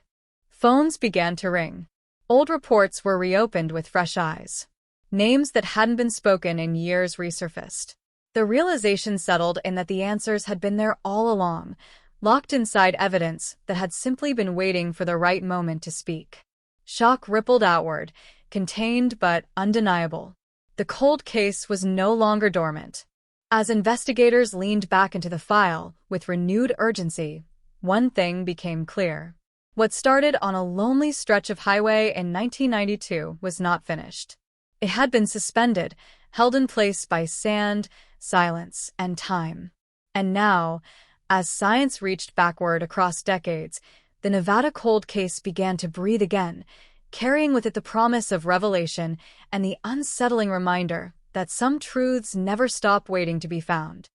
Phones began to ring. Old reports were reopened with fresh eyes. Names that hadn't been spoken in years resurfaced. The realization settled in that the answers had been there all along, locked inside evidence that had simply been waiting for the right moment to speak. Shock rippled outward, contained but undeniable. The cold case was no longer dormant. As investigators leaned back into the file with renewed urgency, one thing became clear. What started on a lonely stretch of highway in 1992 was not finished. It had been suspended, held in place by sand, silence, and time. And now, as science reached backward across decades, the Nevada cold case began to breathe again, carrying with it the promise of revelation and the unsettling reminder that some truths never stop waiting to be found.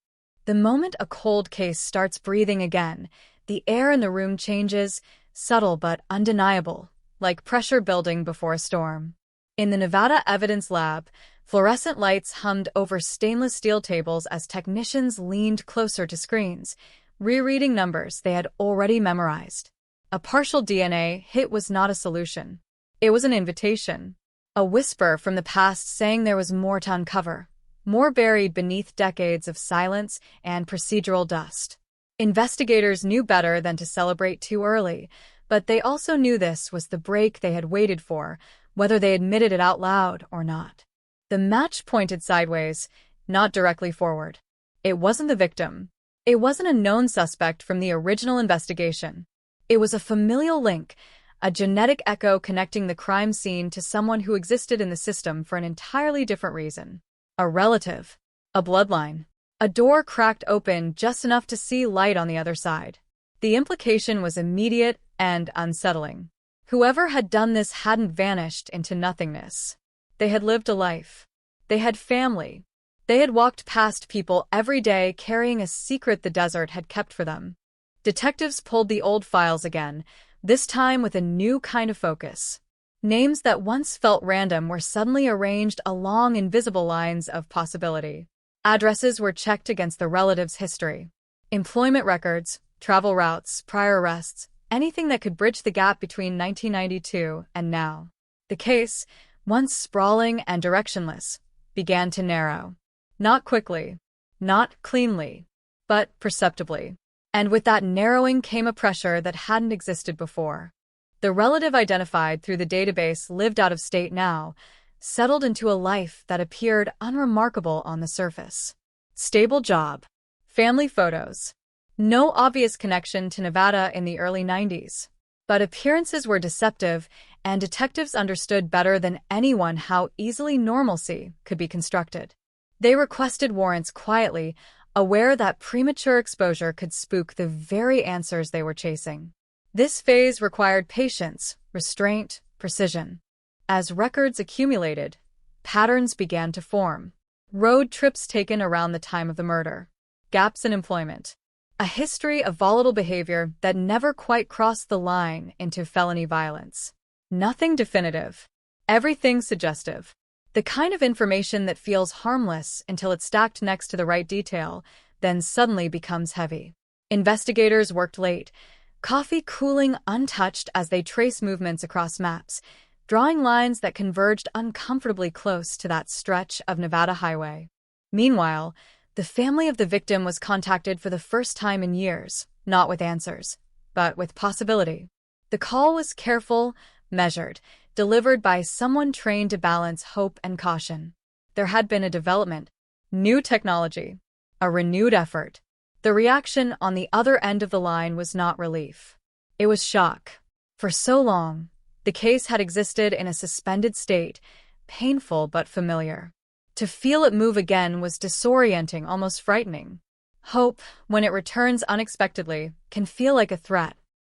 The moment a cold case starts breathing again, the air in the room changes, subtle but undeniable, like pressure building before a storm. In the Nevada Evidence Lab, fluorescent lights hummed over stainless steel tables as technicians leaned closer to screens, rereading numbers they had already memorized. A partial DNA hit was not a solution. It was an invitation. A whisper from the past saying there was more to uncover, more buried beneath decades of silence and procedural dust. Investigators knew better than to celebrate too early, but they also knew this was the break they had waited for, whether they admitted it out loud or not. The match pointed sideways, not directly forward. It wasn't the victim. It wasn't a known suspect from the original investigation. It was a familial link, a genetic echo connecting the crime scene to someone who existed in the system for an entirely different reason. A relative. A bloodline. A door cracked open just enough to see light on the other side. The implication was immediate and unsettling. Whoever had done this hadn't vanished into nothingness. They had lived a life. They had family. They had walked past people every day carrying a secret the desert had kept for them. Detectives pulled the old files again, this time with a new kind of focus. Names that once felt random were suddenly arranged along invisible lines of possibility. Addresses were checked against the relative's history. Employment records, travel routes, prior arrests, anything that could bridge the gap between 1992 and now. The case, once sprawling and directionless, began to narrow. Not quickly, not cleanly, but perceptibly. And with that narrowing came a pressure that hadn't existed before. The relative identified through the database lived out of state now, settled into a life that appeared unremarkable on the surface. Stable job. Family photos. No obvious connection to Nevada in the early 90s. But appearances were deceptive, and detectives understood better than anyone how easily normalcy could be constructed. They requested warrants quietly, aware that premature exposure could spook the very answers they were chasing. This phase required patience, restraint, precision. As records accumulated, patterns began to form. Road trips taken around the time of the murder. Gaps in employment. A history of volatile behavior that never quite crossed the line into felony violence. Nothing definitive. Everything suggestive. The kind of information that feels harmless until it's stacked next to the right detail, then suddenly becomes heavy. Investigators worked late, coffee cooling untouched as they trace movements across maps, drawing lines that converged uncomfortably close to that stretch of Nevada highway. Meanwhile, the family of the victim was contacted for the first time in years, not with answers, but with possibility. The call was careful, measured, delivered by someone trained to balance hope and caution. There had been a development, new technology, a renewed effort. The reaction on the other end of the line was not relief. It was shock. For so long, the case had existed in a suspended state, painful but familiar. To feel it move again was disorienting, almost frightening. Hope, when it returns unexpectedly, can feel like a threat.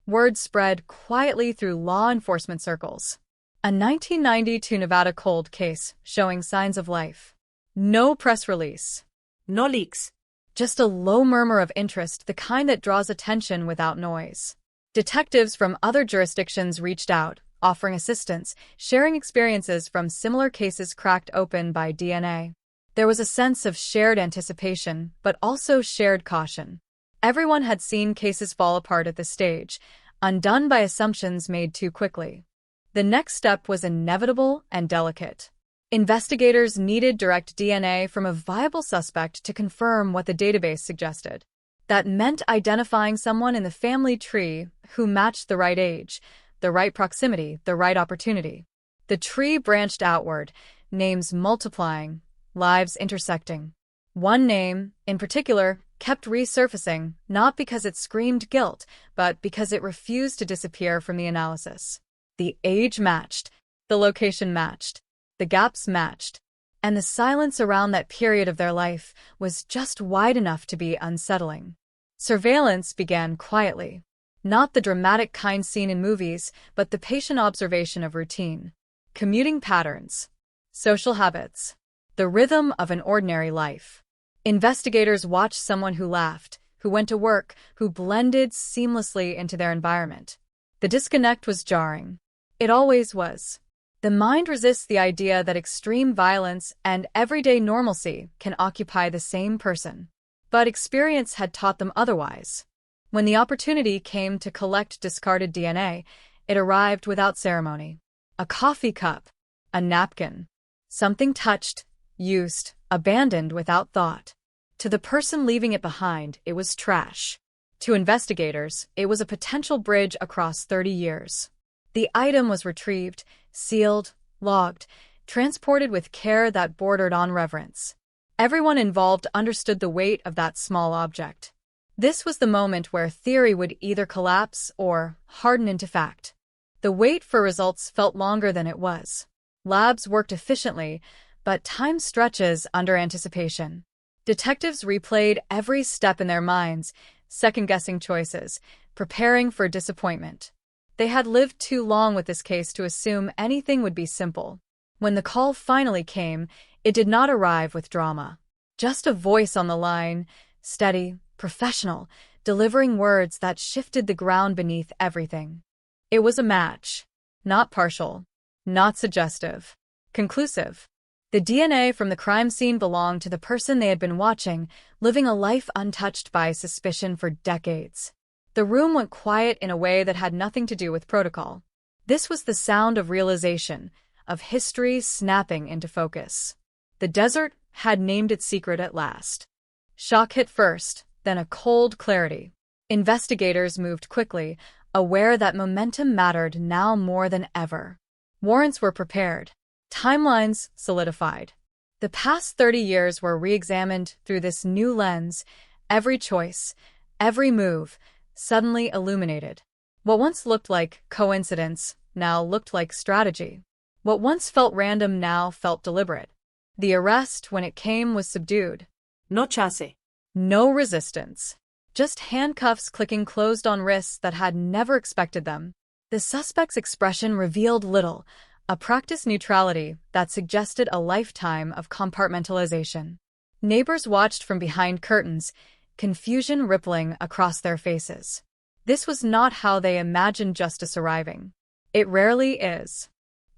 Word spread quietly through law enforcement circles. A 1992 Nevada cold case showing signs of life. No press release. No leaks. Just a low murmur of interest, the kind that draws attention without noise. Detectives from other jurisdictions reached out, offering assistance, sharing experiences from similar cases cracked open by DNA. There was a sense of shared anticipation, but also shared caution. Everyone had seen cases fall apart at this stage, undone by assumptions made too quickly. The next step was inevitable and delicate. Investigators needed direct DNA from a viable suspect to confirm what the database suggested. That meant identifying someone in the family tree who matched the right age, the right proximity, the right opportunity. The tree branched outward, names multiplying, lives intersecting. One name, in particular, kept resurfacing, not because it screamed guilt, but because it refused to disappear from the analysis. The age matched, the location matched, the gaps matched, and the silence around that period of their life was just wide enough to be unsettling. Surveillance began quietly. Not the dramatic kind seen in movies, but the patient observation of routine. Commuting patterns. Social habits. The rhythm of an ordinary life. Investigators watched someone who laughed, who went to work, who blended seamlessly into their environment. The disconnect was jarring. It always was. The mind resists the idea that extreme violence and everyday normalcy can occupy the same person. But experience had taught them otherwise. When the opportunity came to collect discarded DNA, it arrived without ceremony. A coffee cup, a napkin, something touched, used, abandoned without thought. To the person leaving it behind, it was trash. To investigators, it was a potential bridge across 30 years. The item was retrieved, sealed, logged, transported with care that bordered on reverence. Everyone involved understood the weight of that small object. This was the moment where theory would either collapse or harden into fact. The wait for results felt longer than it was. Labs worked efficiently, but time stretches under anticipation. Detectives replayed every step in their minds, second-guessing choices, preparing for disappointment. They had lived too long with this case to assume anything would be simple. When the call finally came, it did not arrive with drama. Just a voice on the line, steady, professional, delivering words that shifted the ground beneath everything. It was a match. Not partial. Not suggestive. Conclusive. The DNA from the crime scene belonged to the person they had been watching, living a life untouched by suspicion for decades. The room went quiet in a way that had nothing to do with protocol. This was the sound of realization, of history snapping into focus. The desert had named its secret at last. Shock hit first, then a cold clarity. Investigators moved quickly, aware that momentum mattered now more than ever. Warrants were prepared. Timelines solidified. The past 30 years were re-examined through this new lens, every choice, every move, suddenly illuminated. What once looked like coincidence now looked like strategy. What once felt random now felt deliberate. The arrest, when it came, was subdued. No chase. No resistance. Just handcuffs clicking closed on wrists that had never expected them. The suspect's expression revealed little, a practiced neutrality that suggested a lifetime of compartmentalization. Neighbors watched from behind curtains, confusion rippling across their faces. This was not how they imagined justice arriving. It rarely is.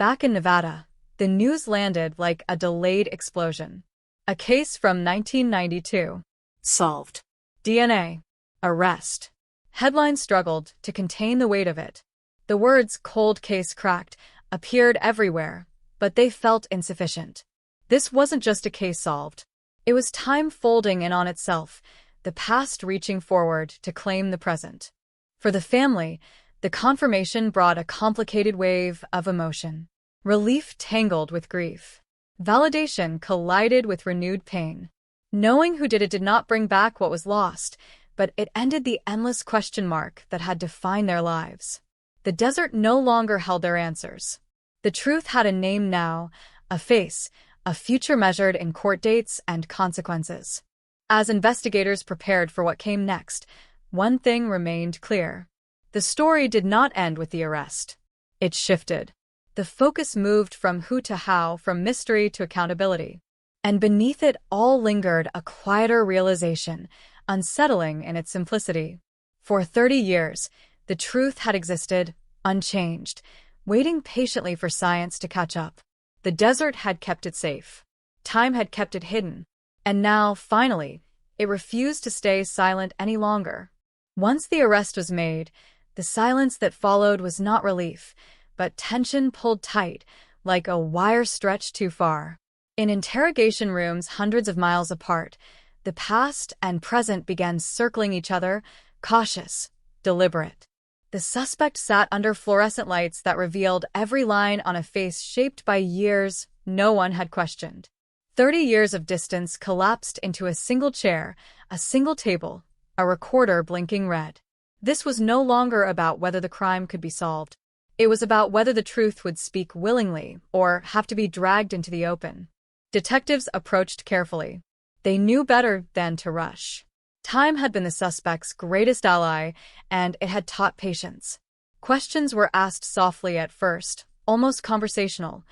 Back in Nevada, the news landed like a delayed explosion. A case from 1992. Solved. DNA. Arrest. Headlines struggled to contain the weight of it. The words "cold case cracked" appeared everywhere, but they felt insufficient. This wasn't just a case solved. It was time folding in on itself, the past reaching forward to claim the present. For the family, the confirmation brought a complicated wave of emotion. Relief tangled with grief. Validation collided with renewed pain. Knowing who did it did not bring back what was lost, but it ended the endless question mark that had defined their lives. The desert no longer held their answers. The truth had a name now, a face, a future measured in court dates and consequences. As investigators prepared for what came next, one thing remained clear. The story did not end with the arrest. It shifted. The focus moved from who to how, from mystery to accountability. And beneath it all lingered a quieter realization, unsettling in its simplicity. For 30 years, the truth had existed, unchanged, waiting patiently for science to catch up. The desert had kept it safe. Time had kept it hidden. And now, finally, it refused to stay silent any longer. Once the arrest was made, the silence that followed was not relief, but tension pulled tight, like a wire stretched too far. In interrogation rooms hundreds of miles apart, the past and present began circling each other, cautious, deliberate. The suspect sat under fluorescent lights that revealed every line on a face shaped by years no one had questioned. 30 years of distance collapsed into a single chair, a single table, a recorder blinking red. This was no longer about whether the crime could be solved. It was about whether the truth would speak willingly or have to be dragged into the open. Detectives approached carefully. They knew better than to rush. Time had been the suspect's greatest ally, and it had taught patience. Questions were asked softly at first, almost conversational,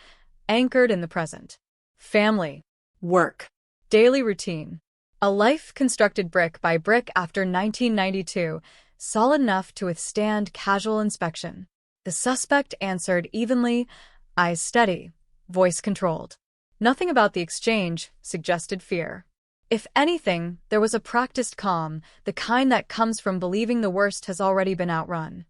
anchored in the present. Family. Work. Daily routine. A life constructed brick by brick after 1992, solid enough to withstand casual inspection. The suspect answered evenly, eyes steady, voice controlled. Nothing about the exchange suggested fear. If anything, there was a practiced calm, the kind that comes from believing the worst has already been outrun.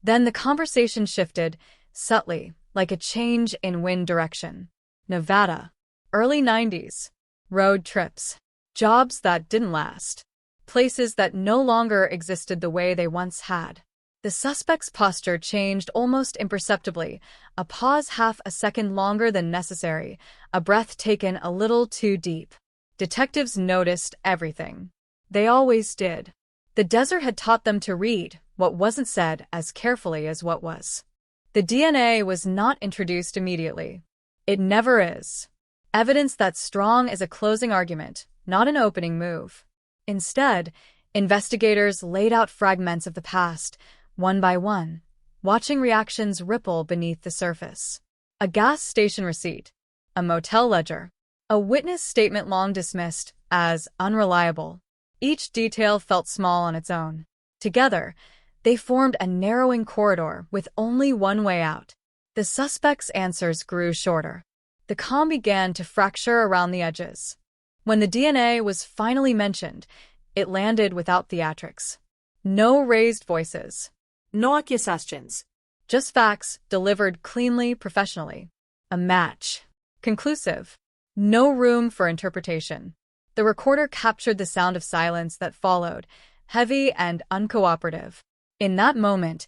Then the conversation shifted, subtly, like a change in wind direction. Nevada. Early 90s. Road trips. Jobs that didn't last. Places that no longer existed the way they once had. The suspect's posture changed almost imperceptibly, a pause half a second longer than necessary, a breath taken a little too deep. Detectives noticed everything. They always did. The desert had taught them to read what wasn't said as carefully as what was. The DNA was not introduced immediately. It never is. Evidence that's strong as a closing argument, not an opening move. Instead, investigators laid out fragments of the past, one by one, watching reactions ripple beneath the surface. A gas station receipt, a motel ledger, a witness statement long dismissed as unreliable. Each detail felt small on its own. Together, they formed a narrowing corridor with only one way out. The suspect's answers grew shorter. The calm began to fracture around the edges. When the DNA was finally mentioned, it landed without theatrics. No raised voices. No accusations. Just facts delivered cleanly, professionally. A match. Conclusive. No room for interpretation. The recorder captured the sound of silence that followed, heavy and uncooperative. In that moment,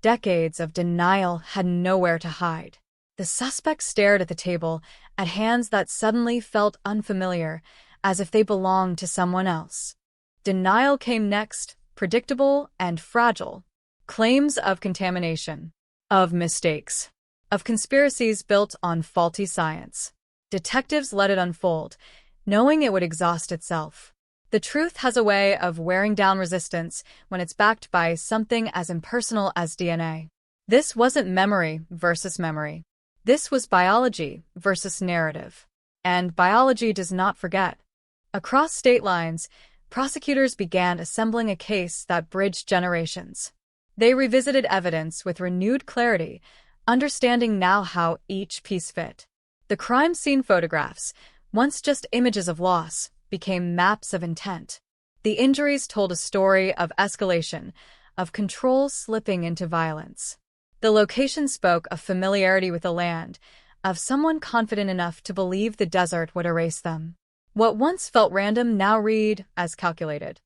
decades of denial had nowhere to hide. The suspect stared at the table, at hands that suddenly felt unfamiliar, as if they belonged to someone else. Denial came next, predictable and fragile. Claims of contamination, of mistakes, of conspiracies built on faulty science. Detectives let it unfold, knowing it would exhaust itself. The truth has a way of wearing down resistance when it's backed by something as impersonal as DNA. This wasn't memory versus memory. This was biology versus narrative. And biology does not forget. Across state lines, prosecutors began assembling a case that bridged generations. They revisited evidence with renewed clarity, understanding now how each piece fit. The crime scene photographs, once just images of loss, became maps of intent. The injuries told a story of escalation, of control slipping into violence. The location spoke of familiarity with the land, of someone confident enough to believe the desert would erase them. What once felt random now read as calculated.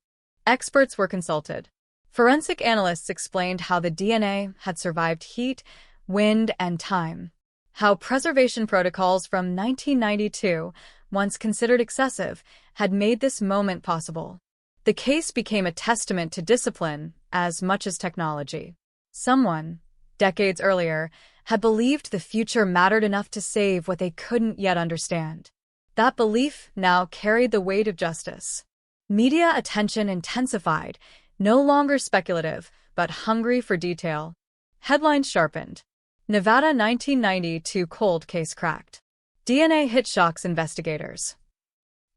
Experts were consulted. Forensic analysts explained how the DNA had survived heat, wind, and time. How preservation protocols from 1992, once considered excessive, had made this moment possible. The case became a testament to discipline as much as technology. Someone, decades earlier, had believed the future mattered enough to save what they couldn't yet understand. That belief now carried the weight of justice. Media attention intensified, no longer speculative, but hungry for detail. Headlines sharpened. Nevada 1992 cold case cracked. DNA hit shocks investigators.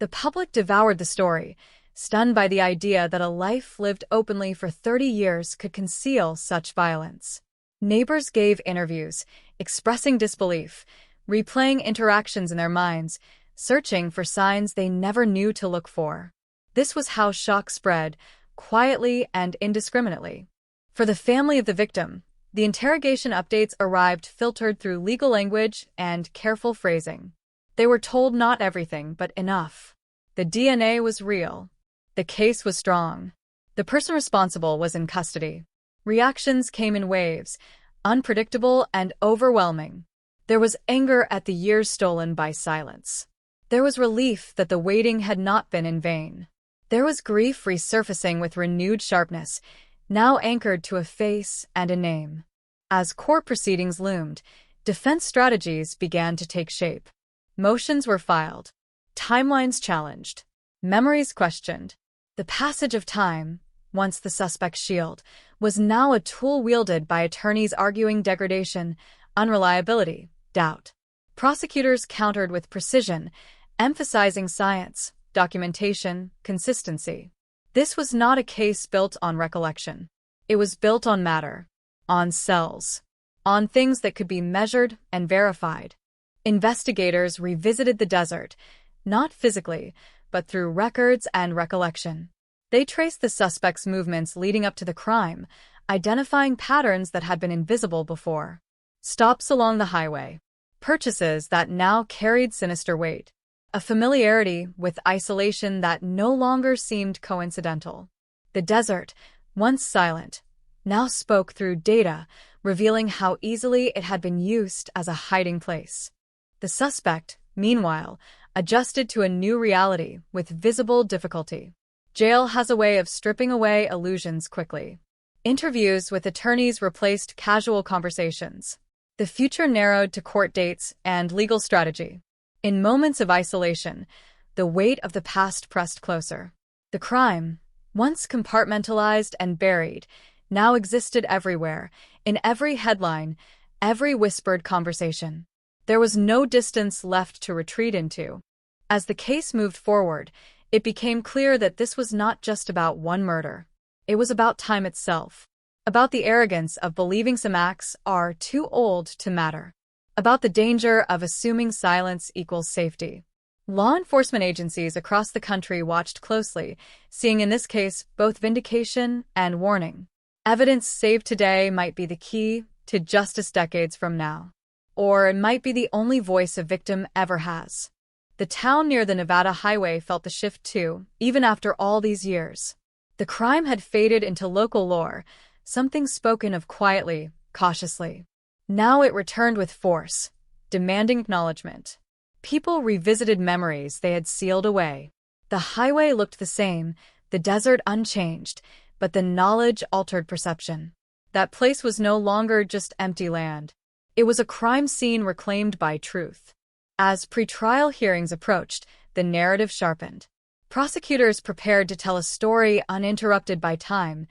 The public devoured the story, stunned by the idea that a life lived openly for 30 years could conceal such violence. Neighbors gave interviews, expressing disbelief, replaying interactions in their minds, searching for signs they never knew to look for. This was how shock spread, quietly and indiscriminately. For the family of the victim, the interrogation updates arrived filtered through legal language and careful phrasing. They were told not everything, but enough. The DNA was real. The case was strong. The person responsible was in custody. Reactions came in waves, unpredictable and overwhelming. There was anger at the years stolen by silence. There was relief that the waiting had not been in vain. There was grief resurfacing with renewed sharpness, now anchored to a face and a name. As court proceedings loomed, defense strategies began to take shape. Motions were filed. Timelines challenged. Memories questioned. The passage of time, once the suspect's shield, was now a tool wielded by attorneys arguing degradation, unreliability, doubt. Prosecutors countered with precision, emphasizing science, documentation, consistency. This was not a case built on recollection. It was built on matter, on cells, on things that could be measured and verified. Investigators revisited the desert, not physically, but through records and recollection. They traced the suspect's movements leading up to the crime, identifying patterns that had been invisible before. Stops along the highway. Purchases that now carried sinister weight. A familiarity with isolation that no longer seemed coincidental. The desert, once silent, now spoke through data, revealing how easily it had been used as a hiding place. The suspect, meanwhile, adjusted to a new reality with visible difficulty. Jail has a way of stripping away illusions quickly. Interviews with attorneys replaced casual conversations. The future narrowed to court dates and legal strategy. In moments of isolation, the weight of the past pressed closer. The crime, once compartmentalized and buried, now existed everywhere, in every headline, every whispered conversation. There was no distance left to retreat into. As the case moved forward, it became clear that this was not just about one murder. It was about time itself. About the arrogance of believing some acts are too old to matter. About the danger of assuming silence equals safety. Law enforcement agencies across the country watched closely, seeing in this case both vindication and warning. Evidence saved today might be the key to justice decades from now. Or it might be the only voice a victim ever has. The town near the Nevada highway felt the shift too, even after all these years. The crime had faded into local lore, something spoken of quietly, cautiously. Now it returned with force, demanding acknowledgement. People revisited memories they had sealed away. The highway looked the same, the desert unchanged, but the knowledge altered perception. That place was no longer just empty land. It was a crime scene reclaimed by truth. As pretrial hearings approached, the narrative sharpened. Prosecutors prepared to tell a story uninterrupted by time,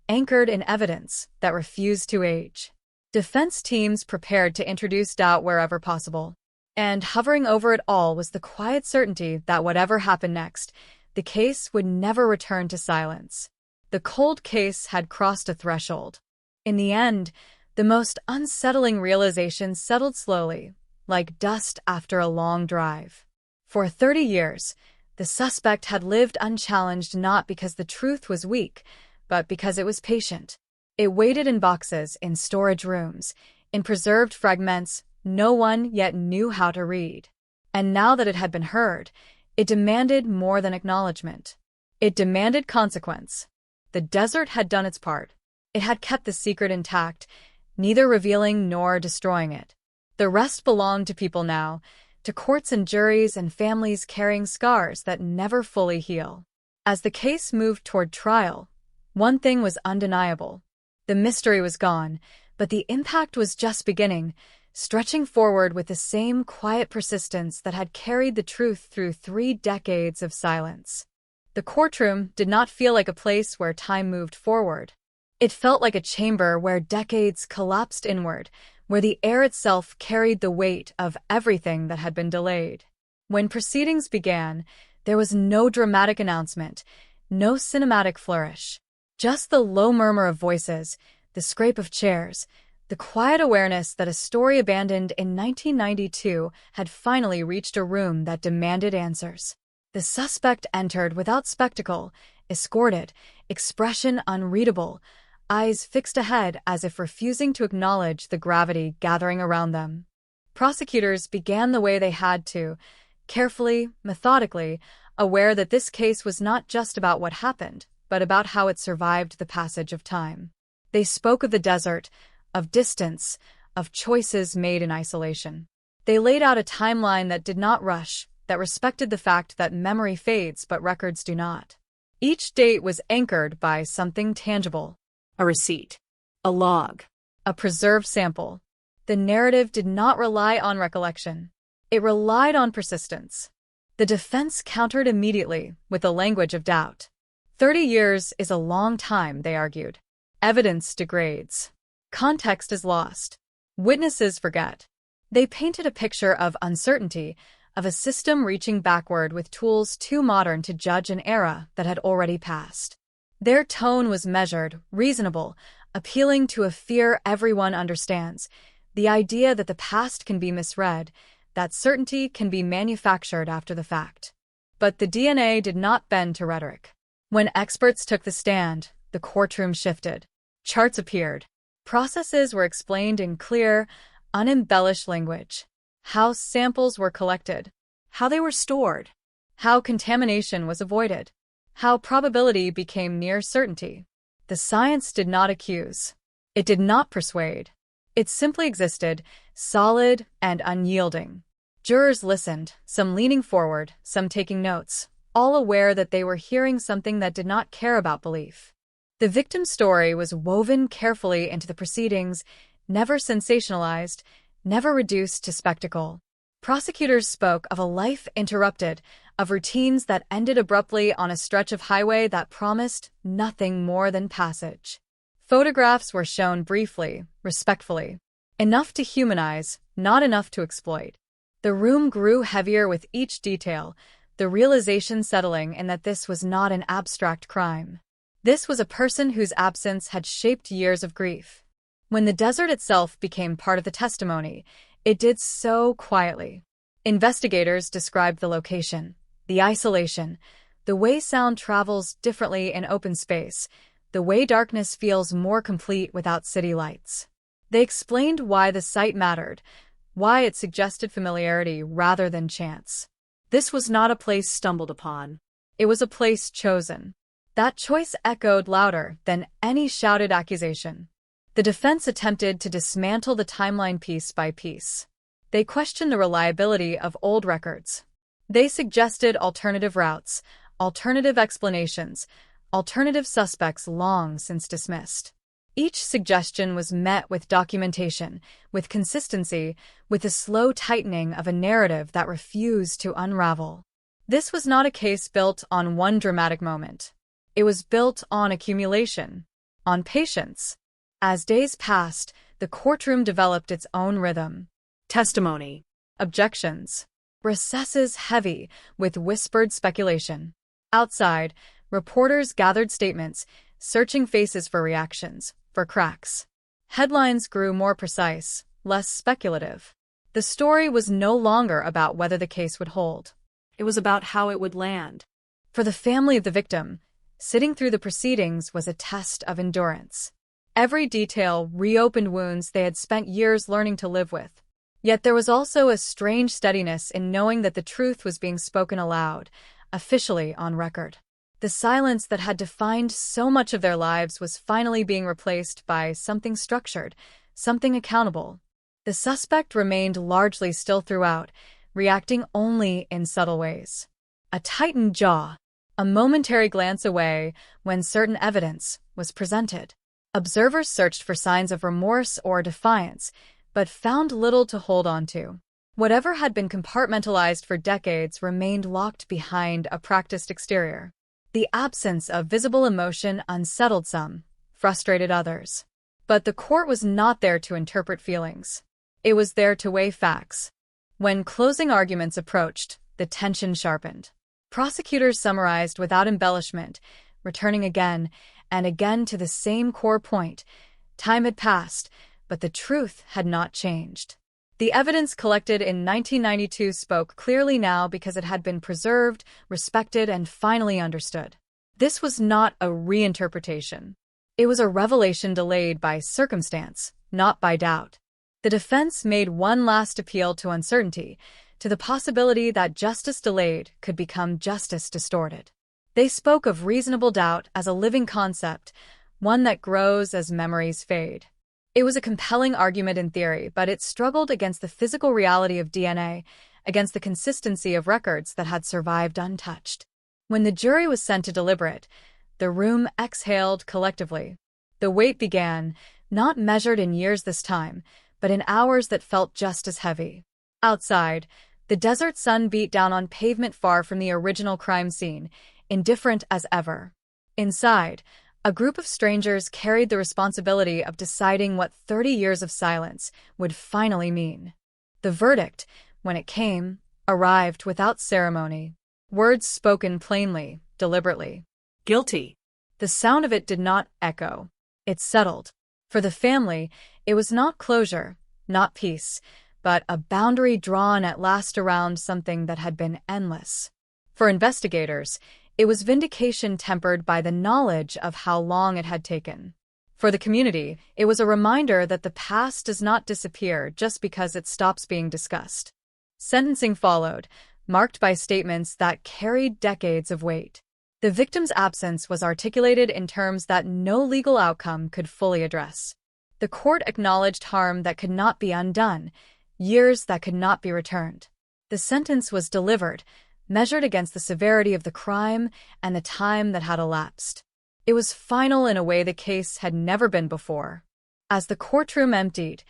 anchored in evidence that refused to age. Defense teams prepared to introduce doubt wherever possible. And hovering over it all was the quiet certainty that whatever happened next, the case would never return to silence. The cold case had crossed a threshold. In the end, the The most unsettling realization settled slowly, like dust after a long drive. For 30 years, the suspect had lived unchallenged not because the truth was weak, but because it was patient. It waited in boxes, in storage rooms, in preserved fragments no one yet knew how to read. And now that it had been heard, it demanded more than acknowledgement. It demanded consequence. The desert had done its part. It had kept the secret intact, neither revealing nor destroying it. The rest belonged to people now, to courts and juries and families carrying scars that never fully heal. As the case moved toward trial, one thing was undeniable. The mystery was gone, but the impact was just beginning, stretching forward with the same quiet persistence that had carried the truth through 3 decades of silence. The courtroom did not feel like a place where time moved forward. It felt like a chamber where decades collapsed inward, where the air itself carried the weight of everything that had been delayed. When proceedings began, there was no dramatic announcement, no cinematic flourish. Just the low murmur of voices, the scrape of chairs, the quiet awareness that a story abandoned in 1992 had finally reached a room that demanded answers. The suspect entered without spectacle, escorted, expression unreadable, eyes fixed ahead as if refusing to acknowledge the gravity gathering around them. Prosecutors began the way they had to, carefully, methodically, aware that this case was not just about what happened, but about how it survived the passage of time. They spoke of the desert, of distance, of choices made in isolation. They laid out a timeline that did not rush, that respected the fact that memory fades but records do not. Each date was anchored by something tangible. A receipt. A log. A preserved sample. The narrative did not rely on recollection. It relied on persistence. The defense countered immediately with the language of doubt. 30 years is a long time, they argued. Evidence degrades. Context is lost. Witnesses forget. They painted a picture of uncertainty, of a system reaching backward with tools too modern to judge an era that had already passed. Their tone was measured, reasonable, appealing to a fear everyone understands, the idea that the past can be misread, that certainty can be manufactured after the fact. But the DNA did not bend to rhetoric. When experts took the stand, the courtroom shifted. Charts appeared. Processes were explained in clear, unembellished language. How samples were collected, how they were stored, how contamination was avoided, how probability became near certainty. The science did not accuse. It did not persuade. It simply existed, solid and unyielding. Jurors listened, some leaning forward, some taking notes, all aware that they were hearing something that did not care about belief. The victim's story was woven carefully into the proceedings, never sensationalized, never reduced to spectacle. Prosecutors spoke of a life interrupted, of routines that ended abruptly on a stretch of highway that promised nothing more than passage. Photographs were shown briefly, respectfully. Enough to humanize, not enough to exploit. The room grew heavier with each detail, the realization settling in that this was not an abstract crime. This was a person whose absence had shaped years of grief. When the desert itself became part of the testimony, it did so quietly. Investigators described the location, the isolation, the way sound travels differently in open space, the way darkness feels more complete without city lights. They explained why the site mattered, why it suggested familiarity rather than chance. This was not a place stumbled upon. It was a place chosen. That choice echoed louder than any shouted accusation. The defense attempted to dismantle the timeline piece by piece. They questioned the reliability of old records. They suggested alternative routes, alternative explanations, alternative suspects long since dismissed. Each suggestion was met with documentation, with consistency, with the slow tightening of a narrative that refused to unravel. This was not a case built on one dramatic moment. It was built on accumulation, on patience. As days passed, the courtroom developed its own rhythm. Testimony. Objections. Recesses heavy with whispered speculation. Outside, reporters gathered statements, searching faces for reactions, for cracks. Headlines grew more precise, less speculative. The story was no longer about whether the case would hold. It was about how it would land. For the family of the victim, sitting through the proceedings was a test of endurance. Every detail reopened wounds they had spent years learning to live with. Yet there was also a strange steadiness in knowing that the truth was being spoken aloud, officially on record. The silence that had defined so much of their lives was finally being replaced by something structured, something accountable. The suspect remained largely still throughout, reacting only in subtle ways. A tightened jaw, a momentary glance away when certain evidence was presented. Observers searched for signs of remorse or defiance, but found little to hold on to. Whatever had been compartmentalized for decades remained locked behind a practiced exterior. The absence of visible emotion unsettled some, frustrated others. But the court was not there to interpret feelings. It was there to weigh facts. When closing arguments approached, the tension sharpened. Prosecutors summarized without embellishment, returning again and again to the same core point. Time had passed, but the truth had not changed. The evidence collected in 1992 spoke clearly now because it had been preserved, respected, and finally understood. This was not a reinterpretation. It was a revelation delayed by circumstance, not by doubt. The defense made one last appeal to uncertainty, to the possibility that justice delayed could become justice distorted. They spoke of reasonable doubt as a living concept, one that grows as memories fade. It was a compelling argument in theory, but it struggled against the physical reality of DNA, against the consistency of records that had survived untouched. When the jury was sent to deliberate, the room exhaled collectively. The weight began, not measured in years this time, but in hours that felt just as heavy. Outside, the desert sun beat down on pavement far from the original crime scene, indifferent as ever. Inside, a group of strangers carried the responsibility of deciding what 30 years of silence would finally mean. The verdict, when it came, arrived without ceremony. Words spoken plainly, deliberately. Guilty. The sound of it did not echo. It settled. For the family, it was not closure, not peace, but a boundary drawn at last around something that had been endless. For investigators, it was vindication tempered by the knowledge of how long it had taken. For the community, it was a reminder that the past does not disappear just because it stops being discussed. Sentencing followed, marked by statements that carried decades of weight. The victim's absence was articulated in terms that no legal outcome could fully address. The court acknowledged harm that could not be undone, years that could not be returned. The sentence was delivered, measured against the severity of the crime and the time that had elapsed. It was final in a way the case had never been before. As the courtroom emptied,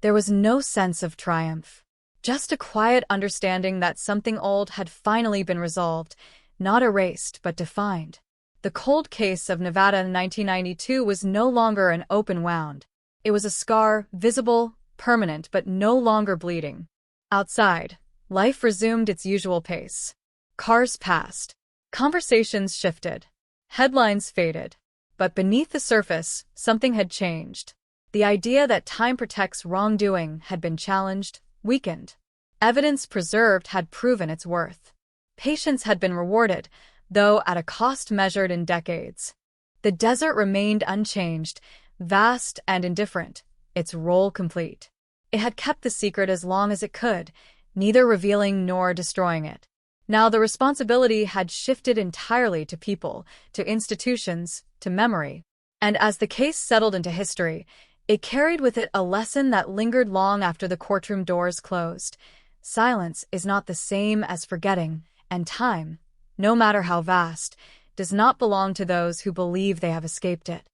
there was no sense of triumph, just a quiet understanding that something old had finally been resolved, not erased but defined. The cold case of Nevada in 1992 was no longer an open wound. It was a scar, visible, permanent, but no longer bleeding. Outside, life resumed its usual pace. Cars passed. Conversations shifted. Headlines faded. But beneath the surface, something had changed. The idea that time protects wrongdoing had been challenged, weakened. Evidence preserved had proven its worth. Patience had been rewarded, though at a cost measured in decades. The desert remained unchanged, vast and indifferent, its role complete. It had kept the secret as long as it could, neither revealing nor destroying it. Now the responsibility had shifted entirely to people, to institutions, to memory. And as the case settled into history, it carried with it a lesson that lingered long after the courtroom doors closed. Silence is not the same as forgetting, and time, no matter how vast, does not belong to those who believe they have escaped it.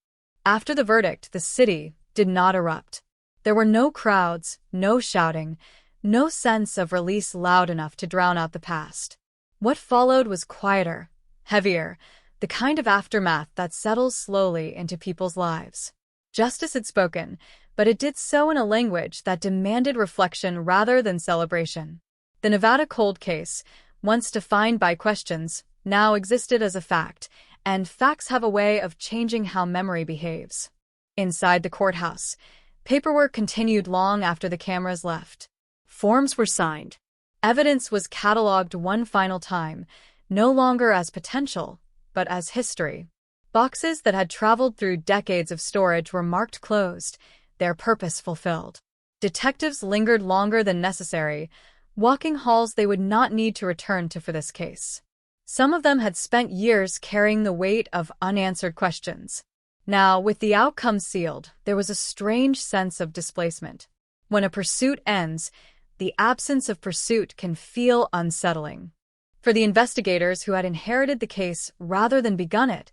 After the verdict, the city did not erupt. There were no crowds, no shouting, no sense of release loud enough to drown out the past. What followed was quieter, heavier, the kind of aftermath that settles slowly into people's lives. Justice had spoken, but it did so in a language that demanded reflection rather than celebration. The Nevada cold case, once defined by questions, now existed as a fact, and facts have a way of changing how memory behaves. Inside the courthouse, Paperwork continued long after the cameras left. Forms were signed. Evidence was cataloged one final time, no longer as potential, but as history. Boxes that had traveled through decades of storage were marked closed, their purpose fulfilled. Detectives lingered longer than necessary, walking halls they would not need to return to for this case. Some of them had spent years carrying the weight of unanswered questions. Now, with the outcome sealed, there was a strange sense of displacement. When a pursuit ends, the absence of pursuit can feel unsettling. For the investigators who had inherited the case rather than begun it,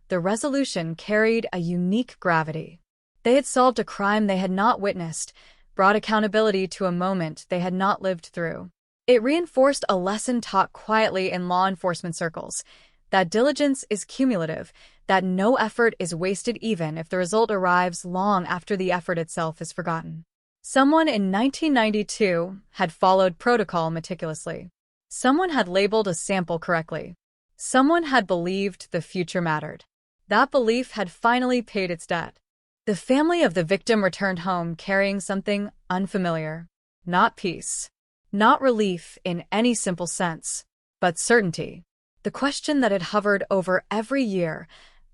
the resolution carried a unique gravity. They had solved a crime they had not witnessed, brought accountability to a moment they had not lived through. It reinforced a lesson taught quietly in law enforcement circles, that diligence is cumulative, that no effort is wasted even if the result arrives long after the effort itself is forgotten. Someone in 1992 had followed protocol meticulously. Someone had labeled a sample correctly. Someone had believed the future mattered. That belief had finally paid its debt. The family of the victim returned home carrying something unfamiliar. Not peace. Not relief in any simple sense, but certainty. The question that had hovered over every year,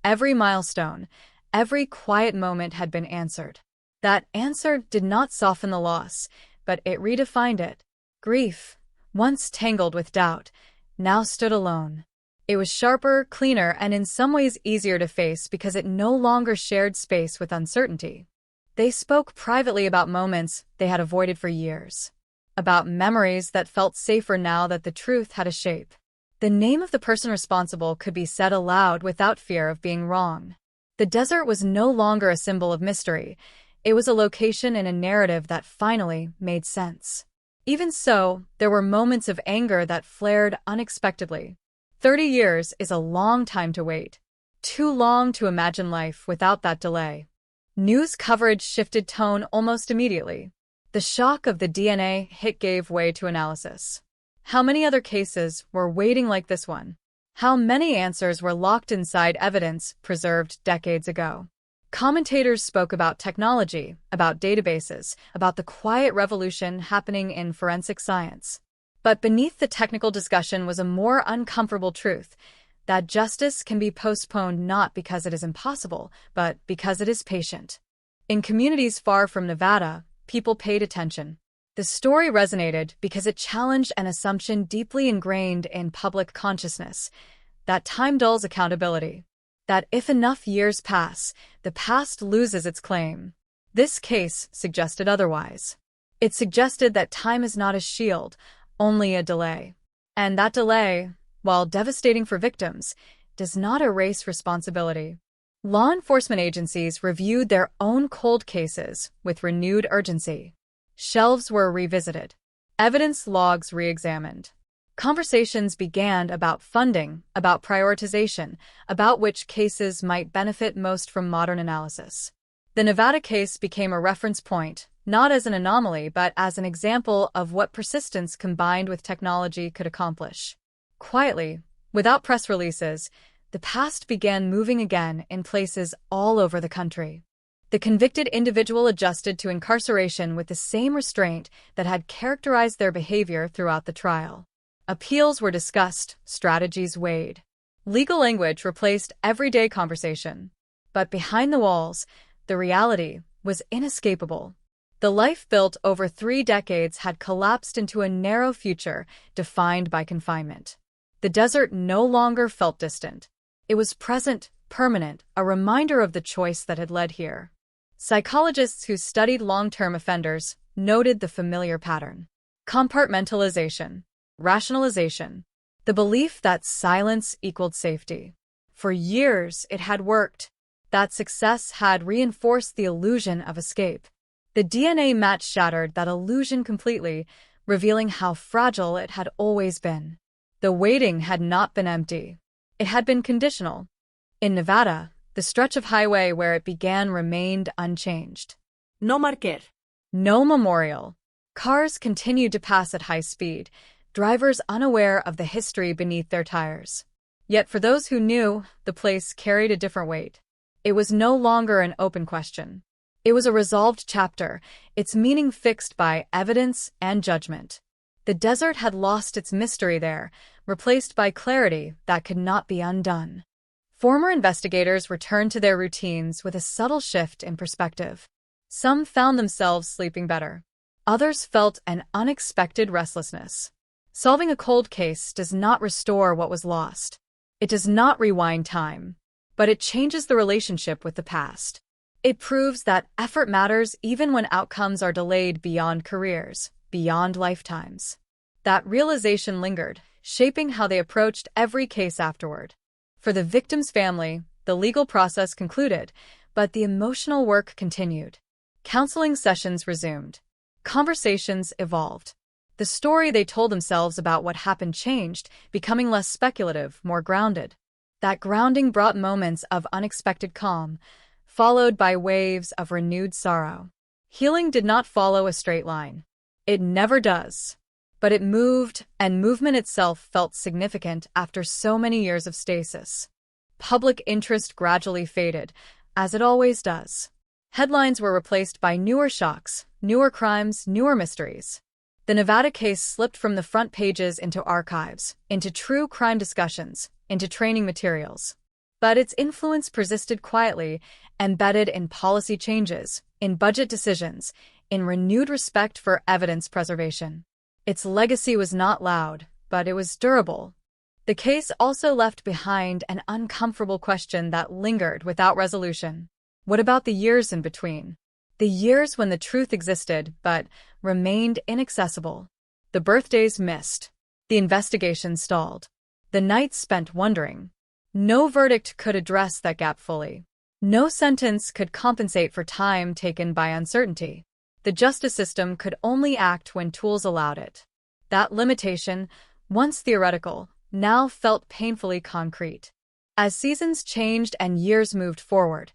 every milestone, every quiet moment had been answered. That answer did not soften the loss, but it redefined it. Grief, once tangled with doubt, now stood alone. It was sharper, cleaner, and in some ways easier to face because it no longer shared space with uncertainty. They spoke privately about moments they had avoided for years, about memories that felt safer now that the truth had a shape. The name of the person responsible could be said aloud without fear of being wrong. The desert was no longer a symbol of mystery. It was a location in a narrative that finally made sense. Even so, there were moments of anger that flared unexpectedly. 30 years is a long time to wait. Too long to imagine life without that delay. News coverage shifted tone almost immediately. The shock of the DNA hit gave way to analysis. How many other cases were waiting like this one? How many answers were locked inside evidence preserved decades ago? Commentators spoke about technology, about databases, about the quiet revolution happening in forensic science. But beneath the technical discussion was a more uncomfortable truth, that justice can be postponed not because it is impossible, but because it is patient. In communities far from Nevada, people paid attention. The story resonated because it challenged an assumption deeply ingrained in public consciousness, that time dulls accountability, that if enough years pass, the past loses its claim. This case suggested otherwise. It suggested that time is not a shield, only a delay. And that delay, while devastating for victims, does not erase responsibility. Law enforcement agencies reviewed their own cold cases with renewed urgency. Shelves were revisited. Evidence logs re-examined. Conversations began about funding, about prioritization, about which cases might benefit most from modern analysis. The Nevada case became a reference point, not as an anomaly, but as an example of what persistence combined with technology could accomplish. Quietly, without press releases, the past began moving again in places all over the country. The convicted individual adjusted to incarceration with the same restraint that had characterized their behavior throughout the trial. Appeals were discussed, strategies weighed. Legal language replaced everyday conversation. But behind the walls, the reality was inescapable. The life built over 3 decades had collapsed into a narrow future defined by confinement. The desert no longer felt distant. It was present, permanent, a reminder of the choice that had led here. Psychologists who studied long-term offenders noted the familiar pattern. Compartmentalization. Rationalization. The belief that silence equaled safety. For years, it had worked. That success had reinforced the illusion of escape. The DNA match shattered that illusion completely, revealing how fragile it had always been. The waiting had not been empty. It had been conditional. In Nevada, the stretch of highway where it began remained unchanged. No marquer. No memorial. Cars continued to pass at high speed, drivers unaware of the history beneath their tires. Yet for those who knew, the place carried a different weight. It was no longer an open question. It was a resolved chapter, its meaning fixed by evidence and judgment. The desert had lost its mystery there, replaced by clarity that could not be undone. Former investigators returned to their routines with a subtle shift in perspective. Some found themselves sleeping better. Others felt an unexpected restlessness. Solving a cold case does not restore what was lost. It does not rewind time, but it changes the relationship with the past. It proves that effort matters even when outcomes are delayed beyond careers, beyond lifetimes. That realization lingered, shaping how they approached every case afterward. For the victim's family, the legal process concluded, but the emotional work continued. Counseling sessions resumed. Conversations evolved. The story they told themselves about what happened changed, becoming less speculative, more grounded. That grounding brought moments of unexpected calm, followed by waves of renewed sorrow. Healing did not follow a straight line. It never does. But it moved, and movement itself felt significant after so many years of stasis. Public interest gradually faded, as it always does. Headlines were replaced by newer shocks, newer crimes, newer mysteries. The Nevada case slipped from the front pages into archives, into true crime discussions, into training materials. But its influence persisted quietly, embedded in policy changes, in budget decisions, in renewed respect for evidence preservation. Its legacy was not loud, but it was durable. The case also left behind an uncomfortable question that lingered without resolution. What about the years in between? The years when the truth existed but remained inaccessible. The birthdays missed. The investigation stalled. The nights spent wondering. No verdict could address that gap fully. No sentence could compensate for time taken by uncertainty. The justice system could only act when tools allowed it. That limitation, once theoretical, now felt painfully concrete. As seasons changed and years moved forward,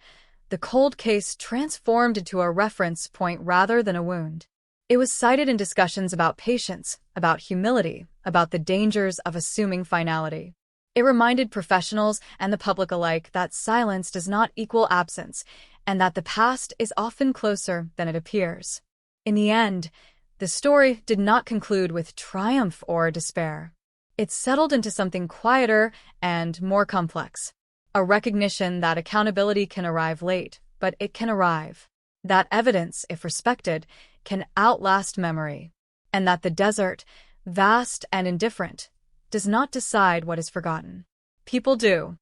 the cold case transformed into a reference point rather than a wound. It was cited in discussions about patience, about humility, about the dangers of assuming finality. It reminded professionals and the public alike that silence does not equal absence, and that the past is often closer than it appears. In the end, the story did not conclude with triumph or despair. It settled into something quieter and more complex. A recognition that accountability can arrive late, but it can arrive. That evidence, if respected, can outlast memory. And that the desert, vast and indifferent, does not decide what is forgotten. People do.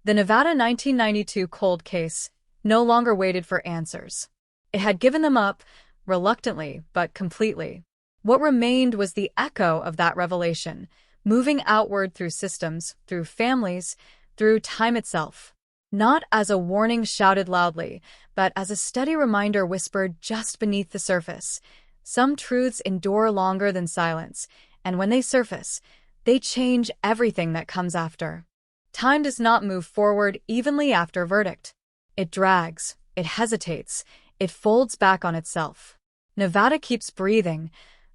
The Nevada 1992 cold case no longer waited for answers. It had given them up, reluctantly but completely. What remained was the echo of that revelation, moving outward through systems, through families, through time itself. Not as a warning shouted loudly, but as a steady reminder whispered just beneath the surface. Some truths endure longer than silence, and when they surface, they change everything that comes after. Time does not move forward evenly after verdict. It drags, it hesitates, it folds back on itself. Nevada keeps breathing,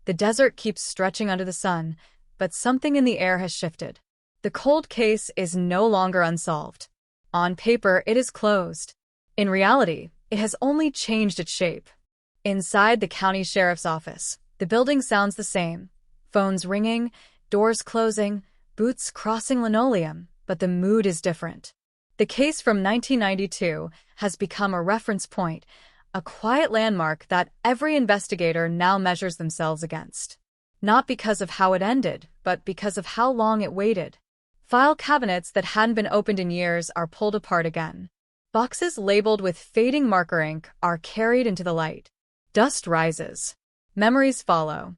the desert keeps stretching under the sun, but something in the air has shifted. The cold case is no longer unsolved. On paper, it is closed. In reality, it has only changed its shape. Inside the county sheriff's office, the building sounds the same. Phones ringing, doors closing, boots crossing linoleum, but the mood is different. The case from 1992 has become a reference point, a quiet landmark that every investigator now measures themselves against. Not because of how it ended, but because of how long it waited. File cabinets that hadn't been opened in years are pulled apart again. Boxes labeled with fading marker ink are carried into the light. Dust rises. Memories follow.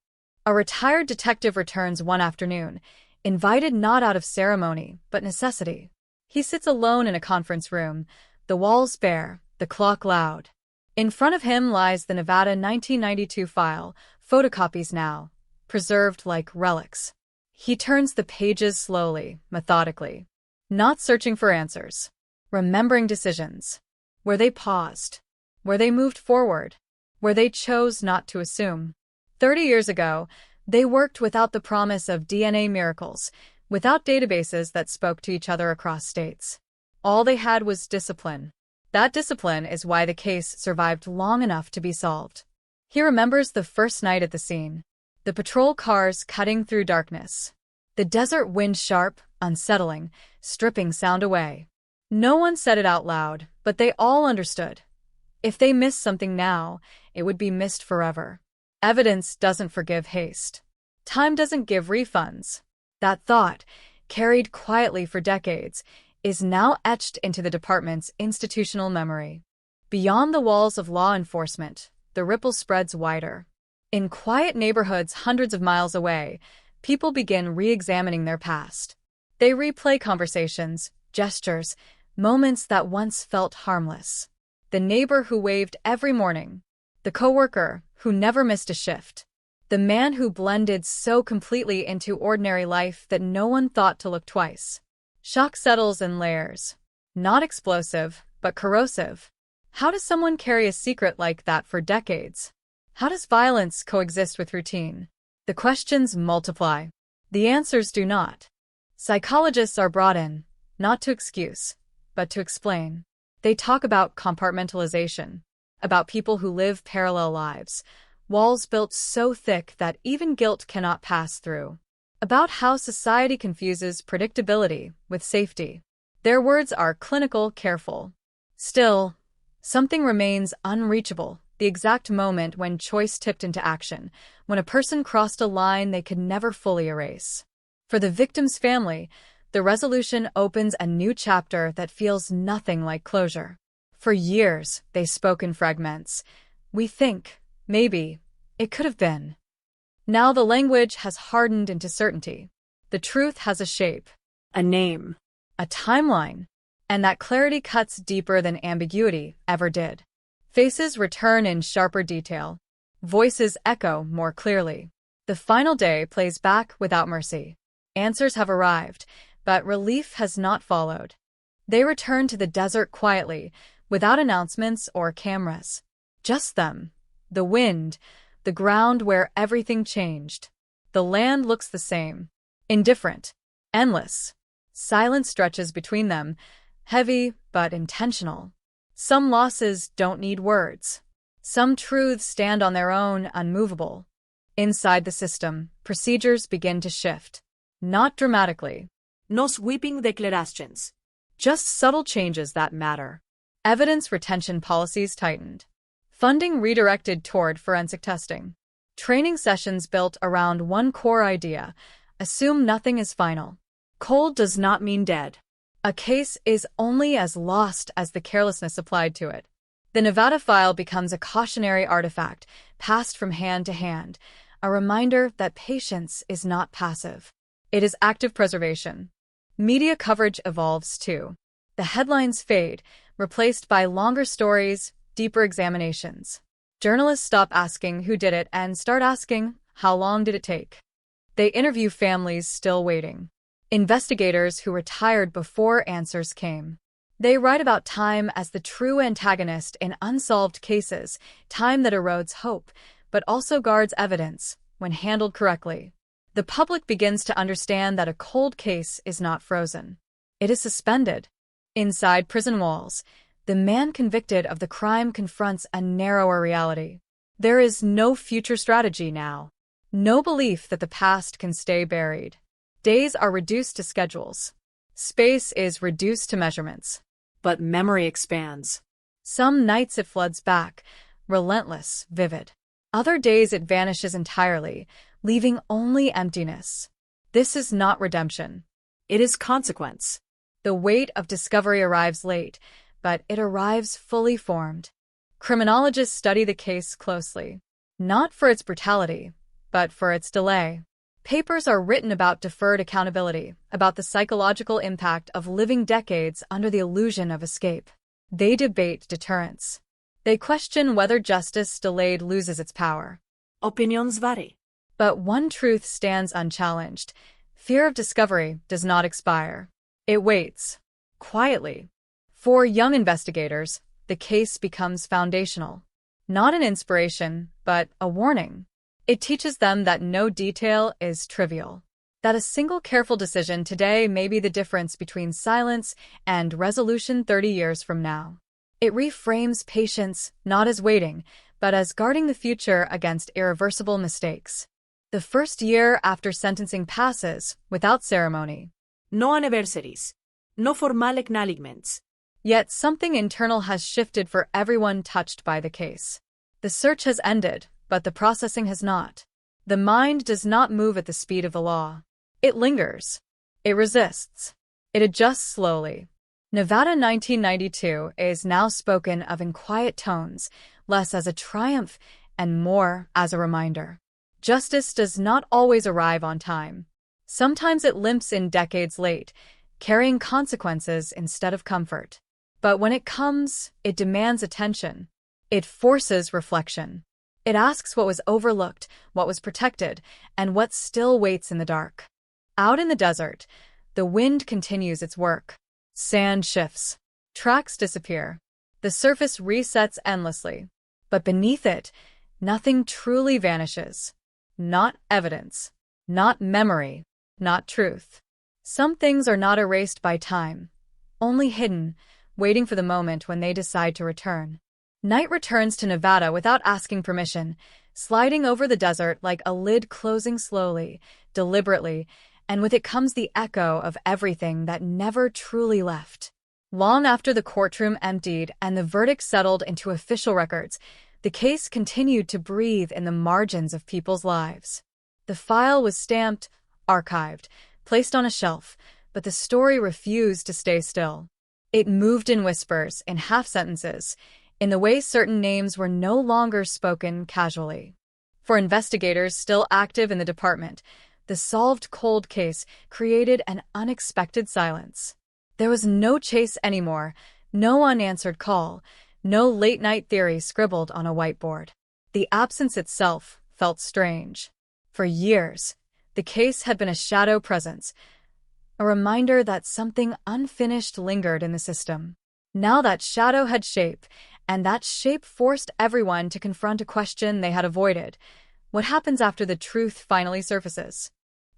A retired detective returns one afternoon, invited not out of ceremony, but necessity. He sits alone in a conference room, the walls bare, the clock loud. In front of him lies the Nevada 1992 file, photocopies now, preserved like relics. He turns the pages slowly, methodically, not searching for answers, remembering decisions, where they paused, where they moved forward, where they chose not to assume. 30 years ago, they worked without the promise of DNA miracles, without databases that spoke to each other across states. All they had was discipline. That discipline is why the case survived long enough to be solved. He remembers the first night at the scene, the patrol cars cutting through darkness, the desert wind sharp, unsettling, stripping sound away. No one said it out loud, but they all understood. If they missed something now, it would be missed forever. Evidence doesn't forgive haste. Time doesn't give refunds. That thought, carried quietly for decades, is now etched into the department's institutional memory. Beyond the walls of law enforcement, the ripple spreads wider. In quiet neighborhoods hundreds of miles away, people begin re-examining their past. They replay conversations, gestures, moments that once felt harmless. The neighbor who waved every morning, the coworker who never missed a shift, the man who blended so completely into ordinary life that no one thought to look twice. Shock settles in layers. Not explosive, but corrosive. How does someone carry a secret like that for decades? How does violence coexist with routine? The questions multiply. The answers do not. Psychologists are brought in, not to excuse, but to explain. They talk about compartmentalization, about people who live parallel lives, walls built so thick that even guilt cannot pass through. About how society confuses predictability with safety. Their words are clinical, careful. Still, something remains unreachable, the exact moment when choice tipped into action, when a person crossed a line they could never fully erase. For the victim's family, the resolution opens a new chapter that feels nothing like closure. For years, they spoke in fragments. We think, maybe, it could have been. Now the language has hardened into certainty. The truth has a shape, a name, a timeline, and that clarity cuts deeper than ambiguity ever did. Faces return in sharper detail. Voices echo more clearly. The final day plays back without mercy. Answers have arrived, but relief has not followed. They return to the desert quietly, without announcements or cameras. Just them, the wind, the ground where everything changed. The land looks the same. Indifferent. Endless. Silence stretches between them, heavy but intentional. Some losses don't need words. Some truths stand on their own, unmovable. Inside the system, procedures begin to shift. Not dramatically. No sweeping declarations. Just subtle changes that matter. Evidence retention policies tightened. Funding redirected toward forensic testing. Training sessions built around one core idea: assume nothing is final. Cold does not mean dead. A case is only as lost as the carelessness applied to it. The Nevada file becomes a cautionary artifact, passed from hand to hand, a reminder that patience is not passive. It is active preservation. Media coverage evolves too. The headlines fade, replaced by longer stories, deeper examinations. Journalists stop asking who did it and start asking, how long did it take? They interview families still waiting. Investigators who retired before answers came. They write about time as the true antagonist in unsolved cases, time that erodes hope, but also guards evidence, when handled correctly. The public begins to understand that a cold case is not frozen. It is suspended. Inside prison walls, the man convicted of the crime confronts a narrower reality. There is no future strategy now. No belief that the past can stay buried. Days are reduced to schedules. Space is reduced to measurements. But memory expands. Some nights it floods back, relentless, vivid. Other days it vanishes entirely, leaving only emptiness. This is not redemption. It is consequence. The weight of discovery arrives late, but it arrives fully formed. Criminologists study the case closely, not for its brutality, but for its delay. Papers are written about deferred accountability, about the psychological impact of living decades under the illusion of escape. They debate deterrence. They question whether justice delayed loses its power. Opinions vary. But one truth stands unchallenged. Fear of discovery does not expire. It waits, quietly. For young investigators, the case becomes foundational. Not an inspiration, but a warning. It teaches them that no detail is trivial. That a single careful decision today may be the difference between silence and resolution 30 years from now. It reframes patience not as waiting, but as guarding the future against irreversible mistakes. The first year after sentencing passes without ceremony. No anniversaries. No formal acknowledgments. Yet something internal has shifted for everyone touched by the case. The search has ended, but the processing has not. The mind does not move at the speed of the law. It lingers. It resists. It adjusts slowly. Nevada 1992 is now spoken of in quiet tones, less as a triumph and more as a reminder. Justice does not always arrive on time. Sometimes it limps in decades late, carrying consequences instead of comfort. But when it comes, it demands attention. It forces reflection. It asks what was overlooked, what was protected, and what still waits in the dark. Out in the desert, the wind continues its work. Sand shifts. Tracks disappear. The surface resets endlessly. But beneath it, nothing truly vanishes. Not evidence. Not memory. Not truth. Some things are not erased by time, only hidden, waiting for the moment when they decide to return. Night returns to Nevada without asking permission, sliding over the desert like a lid closing slowly, deliberately, and with it comes the echo of everything that never truly left. Long after the courtroom emptied and the verdict settled into official records, the case continued to breathe in the margins of people's lives. The file was stamped, archived, placed on a shelf, but the story refused to stay still. It moved in whispers, in half-sentences, in the way certain names were no longer spoken casually. For investigators still active in the department, the solved cold case created an unexpected silence. There was no chase anymore, no unanswered call, no late-night theory scribbled on a whiteboard. The absence itself felt strange. For years, the case had been a shadow presence, a reminder that something unfinished lingered in the system. Now that shadow had shape, and that shape forced everyone to confront a question they had avoided. What happens after the truth finally surfaces?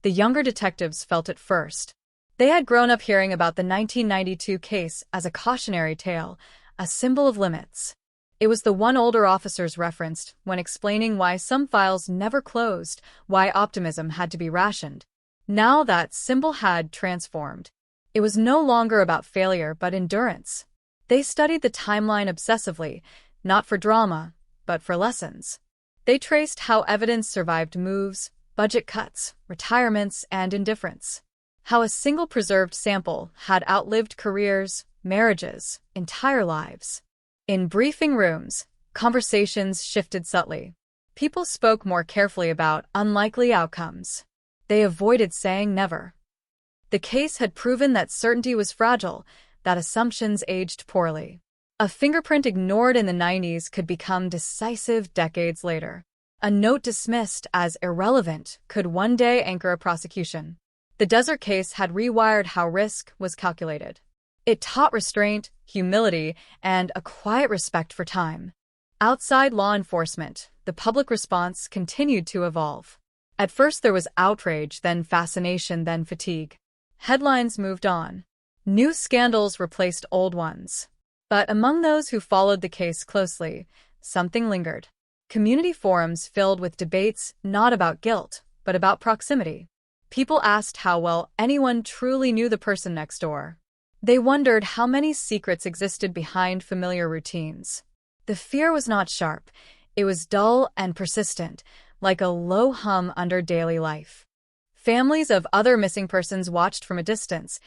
The younger detectives felt it first. They had grown up hearing about the 1992 case as a cautionary tale, a symbol of limits. It was the one older officers referenced when explaining why some files never closed, why optimism had to be rationed. Now that symbol had transformed. It was no longer about failure but endurance. They studied the timeline obsessively, not for drama, but for lessons. They traced how evidence survived moves, budget cuts, retirements, and indifference. How a single preserved sample had outlived careers, marriages, entire lives. In briefing rooms, conversations shifted subtly. People spoke more carefully about unlikely outcomes. They avoided saying never. The case had proven that certainty was fragile, that assumptions aged poorly. A fingerprint ignored in the 90s could become decisive decades later. A note dismissed as irrelevant could one day anchor a prosecution. The desert case had rewired how risk was calculated. It taught restraint, humility, and a quiet respect for time. Outside law enforcement, the public response continued to evolve. At first there was outrage, then fascination, then fatigue. Headlines moved on. New scandals replaced old ones. But among those who followed the case closely, something lingered. Community forums filled with debates not about guilt, but about proximity. People asked how well anyone truly knew the person next door. They wondered how many secrets existed behind familiar routines. The fear was not sharp. It was dull and persistent, like a low hum under daily life. Families of other missing persons watched from a distance,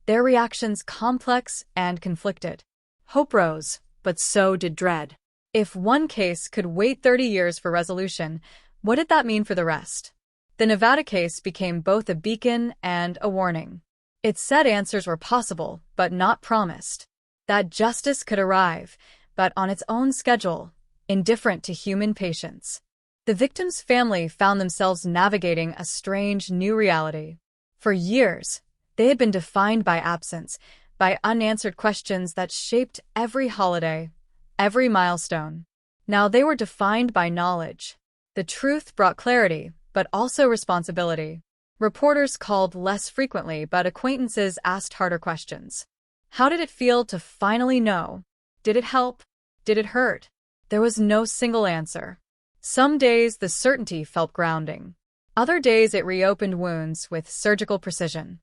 their reactions complex and conflicted. Hope rose, but so did dread. If one case could wait 30 years for resolution, what did that mean for the rest? The Nevada case became both a beacon and a warning. It said answers were possible, but not promised. That justice could arrive, but on its own schedule, indifferent to human patience. The victim's family found themselves navigating a strange new reality. For years, they had been defined by absence, by unanswered questions that shaped every holiday, every milestone. Now they were defined by knowledge. The truth brought clarity, but also responsibility. Reporters called less frequently, but acquaintances asked harder questions. How did it feel to finally know? Did it help? Did it hurt? There was no single answer. Some days the certainty felt grounding. Other days it reopened wounds with surgical precision.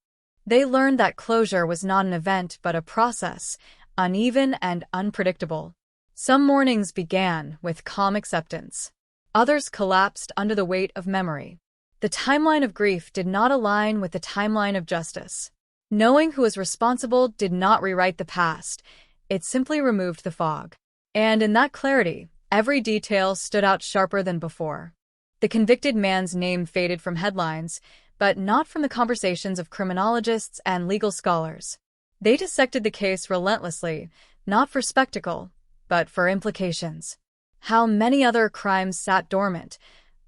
They learned that closure was not an event but a process, uneven and unpredictable. Some mornings began with calm acceptance. Others collapsed under the weight of memory. The timeline of grief did not align with the timeline of justice. Knowing who was responsible did not rewrite the past. It simply removed the fog. And in that clarity, every detail stood out sharper than before. The convicted man's name faded from headlines, but not from the conversations of criminologists and legal scholars. They dissected the case relentlessly, not for spectacle, but for implications. How many other crimes sat dormant,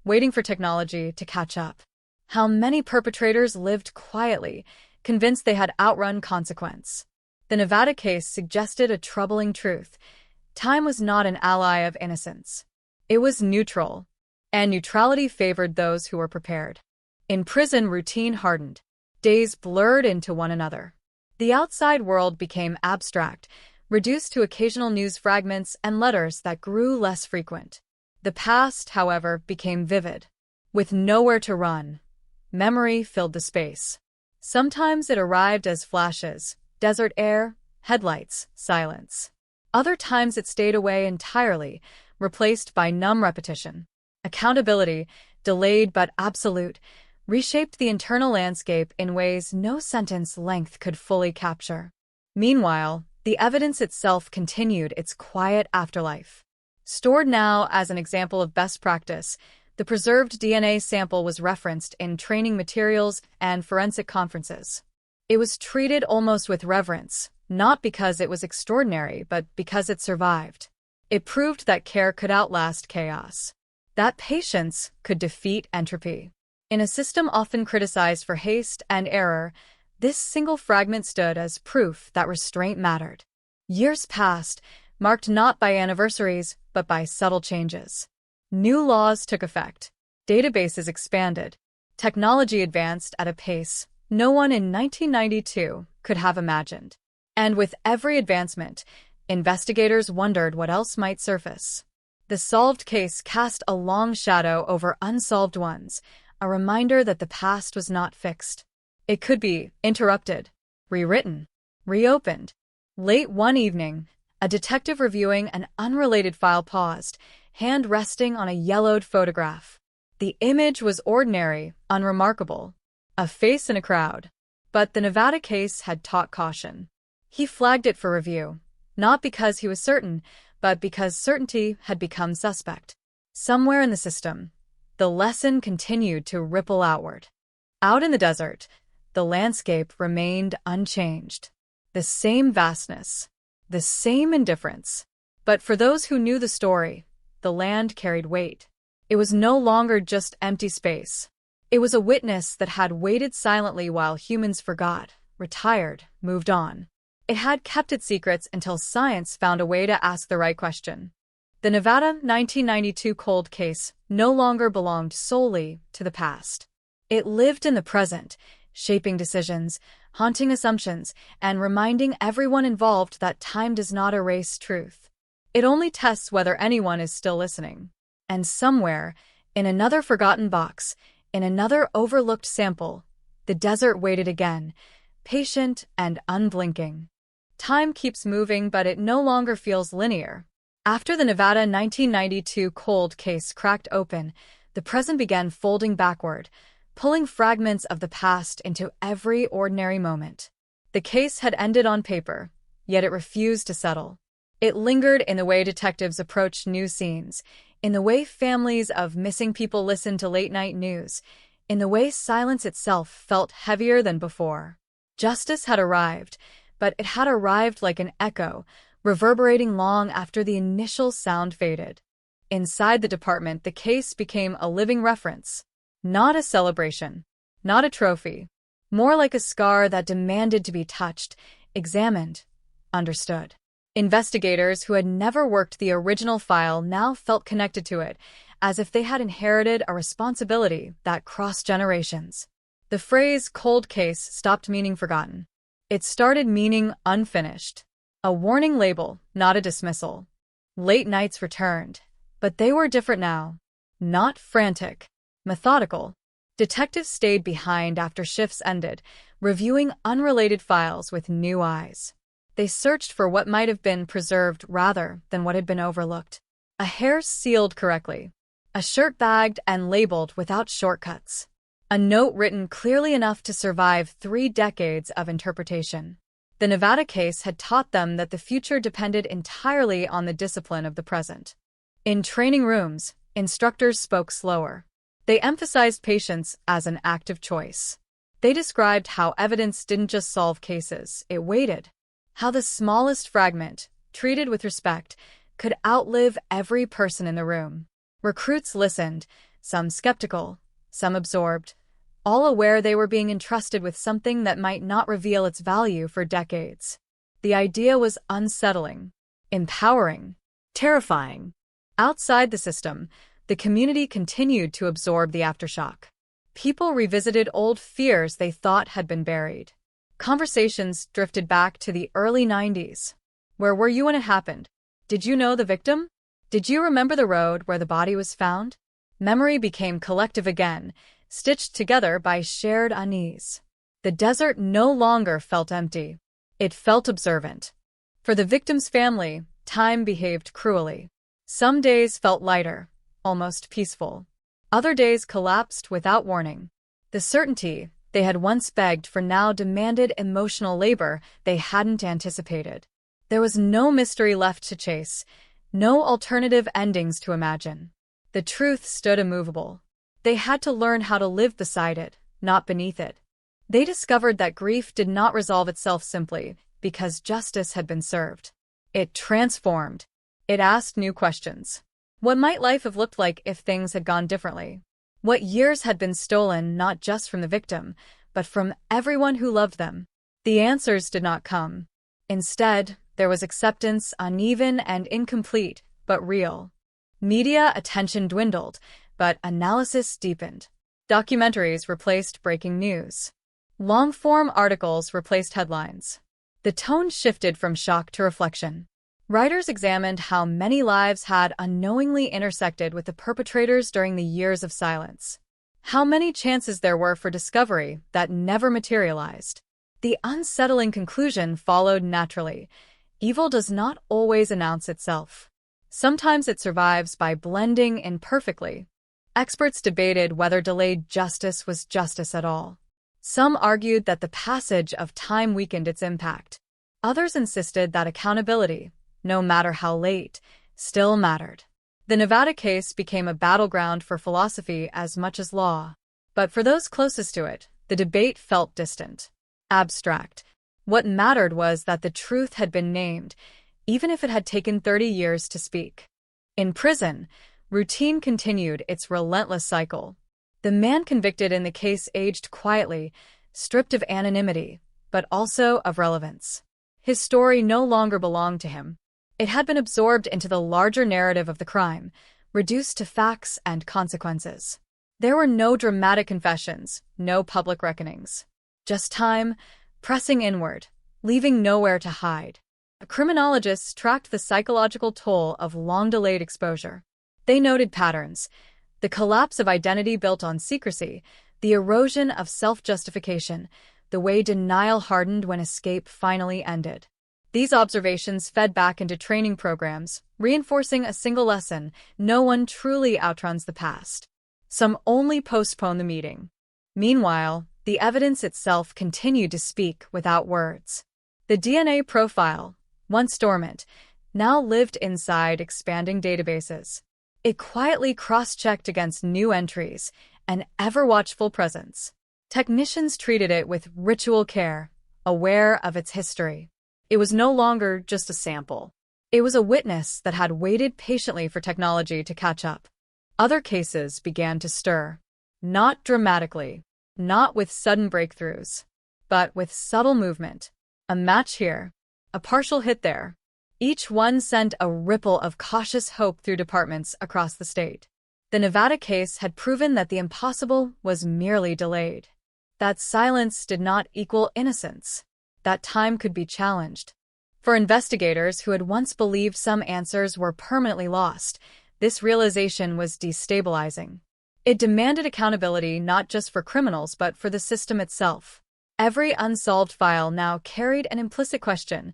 waiting for technology to catch up. How many perpetrators lived quietly, convinced they had outrun consequence. The Nevada case suggested a troubling truth. Time was not an ally of innocence. It was neutral, and neutrality favored those who were prepared. In prison, routine hardened. Days blurred into one another. The outside world became abstract, reduced to occasional news fragments and letters that grew less frequent. The past, however, became vivid. With nowhere to run, memory filled the space. Sometimes it arrived as flashes, desert air, headlights, silence. Other times it stayed away entirely, replaced by numb repetition. Accountability, delayed but absolute, reshaped the internal landscape in ways no sentence length could fully capture. Meanwhile, the evidence itself continued its quiet afterlife. Stored now as an example of best practice, the preserved DNA sample was referenced in training materials and forensic conferences. It was treated almost with reverence, not because it was extraordinary, but because it survived. It proved that care could outlast chaos, that patience could defeat entropy. In a system often criticized for haste and error, this single fragment stood as proof that restraint mattered. Years passed, marked not by anniversaries, but by subtle changes. New laws took effect. Databases expanded. Technology advanced at a pace no one in 1992 could have imagined. And with every advancement, investigators wondered what else might surface. The solved case cast a long shadow over unsolved ones, a reminder that the past was not fixed. It could be interrupted, rewritten, reopened. Late one evening, a detective reviewing an unrelated file paused, hand resting on a yellowed photograph. The image was ordinary, unremarkable, a face in a crowd. But the Nevada case had taught caution. He flagged it for review, not because he was certain, but because certainty had become suspect. Somewhere in the system, the lesson continued to ripple outward. Out in the desert, the landscape remained unchanged. The same vastness, the same indifference. But for those who knew the story, the land carried weight. It was no longer just empty space. It was a witness that had waited silently while humans forgot, retired, moved on. It had kept its secrets until science found a way to ask the right question. The Nevada 1992 cold case no longer belonged solely to the past. It lived in the present, shaping decisions, haunting assumptions, and reminding everyone involved that time does not erase truth. It only tests whether anyone is still listening. And somewhere, in another forgotten box, in another overlooked sample, the desert waited again, patient and unblinking. Time keeps moving, but it no longer feels linear. After the Nevada 1992 cold case cracked open, the present began folding backward, pulling fragments of the past into every ordinary moment. The case had ended on paper, yet it refused to settle. It lingered in the way detectives approached new scenes, in the way families of missing people listened to late-night news, in the way silence itself felt heavier than before. Justice had arrived, but it had arrived like an echo, reverberating long after the initial sound faded. Inside the department, the case became a living reference, not a celebration, not a trophy, more like a scar that demanded to be touched, examined, understood. Investigators who had never worked the original file now felt connected to it, as if they had inherited a responsibility that crossed generations. The phrase cold case stopped meaning forgotten. It started meaning unfinished. A warning label, not a dismissal. Late nights returned, but they were different now. Not frantic, methodical. Detectives stayed behind after shifts ended, reviewing unrelated files with new eyes. They searched for what might have been preserved rather than what had been overlooked. A hair sealed correctly. A shirt bagged and labeled without shortcuts. A note written clearly enough to survive 3 decades of interpretation. The Nevada case had taught them that the future depended entirely on the discipline of the present. In training rooms, instructors spoke slower. They emphasized patience as an active choice. They described how evidence didn't just solve cases, it waited. How the smallest fragment, treated with respect, could outlive every person in the room. Recruits listened, some skeptical, some absorbed, all aware they were being entrusted with something that might not reveal its value for decades. The idea was unsettling, empowering, terrifying. Outside the system, the community continued to absorb the aftershock. People revisited old fears they thought had been buried. Conversations drifted back to the early 90s. Where were you when it happened? Did you know the victim? Did you remember the road where the body was found? Memory became collective again, stitched together by shared unease. The desert no longer felt empty. It felt observant. For the victim's family, time behaved cruelly. Some days felt lighter, almost peaceful. Other days collapsed without warning. The certainty they had once begged for now demanded emotional labor they hadn't anticipated. There was no mystery left to chase, no alternative endings to imagine. The truth stood immovable. They had to learn how to live beside it, not beneath it. They discovered that grief did not resolve itself simply because justice had been served. It transformed. It asked new questions. What might life have looked like if things had gone differently? What years had been stolen not just from the victim, but from everyone who loved them? The answers did not come. Instead, there was acceptance, uneven and incomplete, but real. Media attention dwindled, but analysis deepened. Documentaries replaced breaking news. Long-form articles replaced headlines. The tone shifted from shock to reflection. Writers examined how many lives had unknowingly intersected with the perpetrators during the years of silence. How many chances there were for discovery that never materialized. The unsettling conclusion followed naturally. Evil does not always announce itself. Sometimes it survives by blending imperfectly. Experts debated whether delayed justice was justice at all. Some argued that the passage of time weakened its impact. Others insisted that accountability, no matter how late, still mattered. The Nevada case became a battleground for philosophy as much as law. But for those closest to it, the debate felt distant, abstract. What mattered was that the truth had been named, even if it had taken 30 years to speak. In prison, routine continued its relentless cycle. The man convicted in the case aged quietly, stripped of anonymity, but also of relevance. His story no longer belonged to him. It had been absorbed into the larger narrative of the crime, reduced to facts and consequences. There were no dramatic confessions, no public reckonings. Just time, pressing inward, leaving nowhere to hide. Criminologists tracked the psychological toll of long-delayed exposure. They noted patterns: the collapse of identity built on secrecy, the erosion of self-justification, the way denial hardened when escape finally ended. These observations fed back into training programs, reinforcing a single lesson: no one truly outruns the past. Some only postpone the meeting. Meanwhile, the evidence itself continued to speak without words. The DNA profile, once dormant, now lived inside expanding databases. It quietly cross-checked against new entries, an ever-watchful presence. Technicians treated it with ritual care, aware of its history. It was no longer just a sample. It was a witness that had waited patiently for technology to catch up. Other cases began to stir. Not dramatically, not with sudden breakthroughs, but with subtle movement. A match here, a partial hit there. Each one sent a ripple of cautious hope through departments across the state. The Nevada case had proven that the impossible was merely delayed. That silence did not equal innocence. That time could be challenged. For investigators who had once believed some answers were permanently lost, this realization was destabilizing. It demanded accountability not just for criminals but for the system itself. Every unsolved file now carried an implicit question.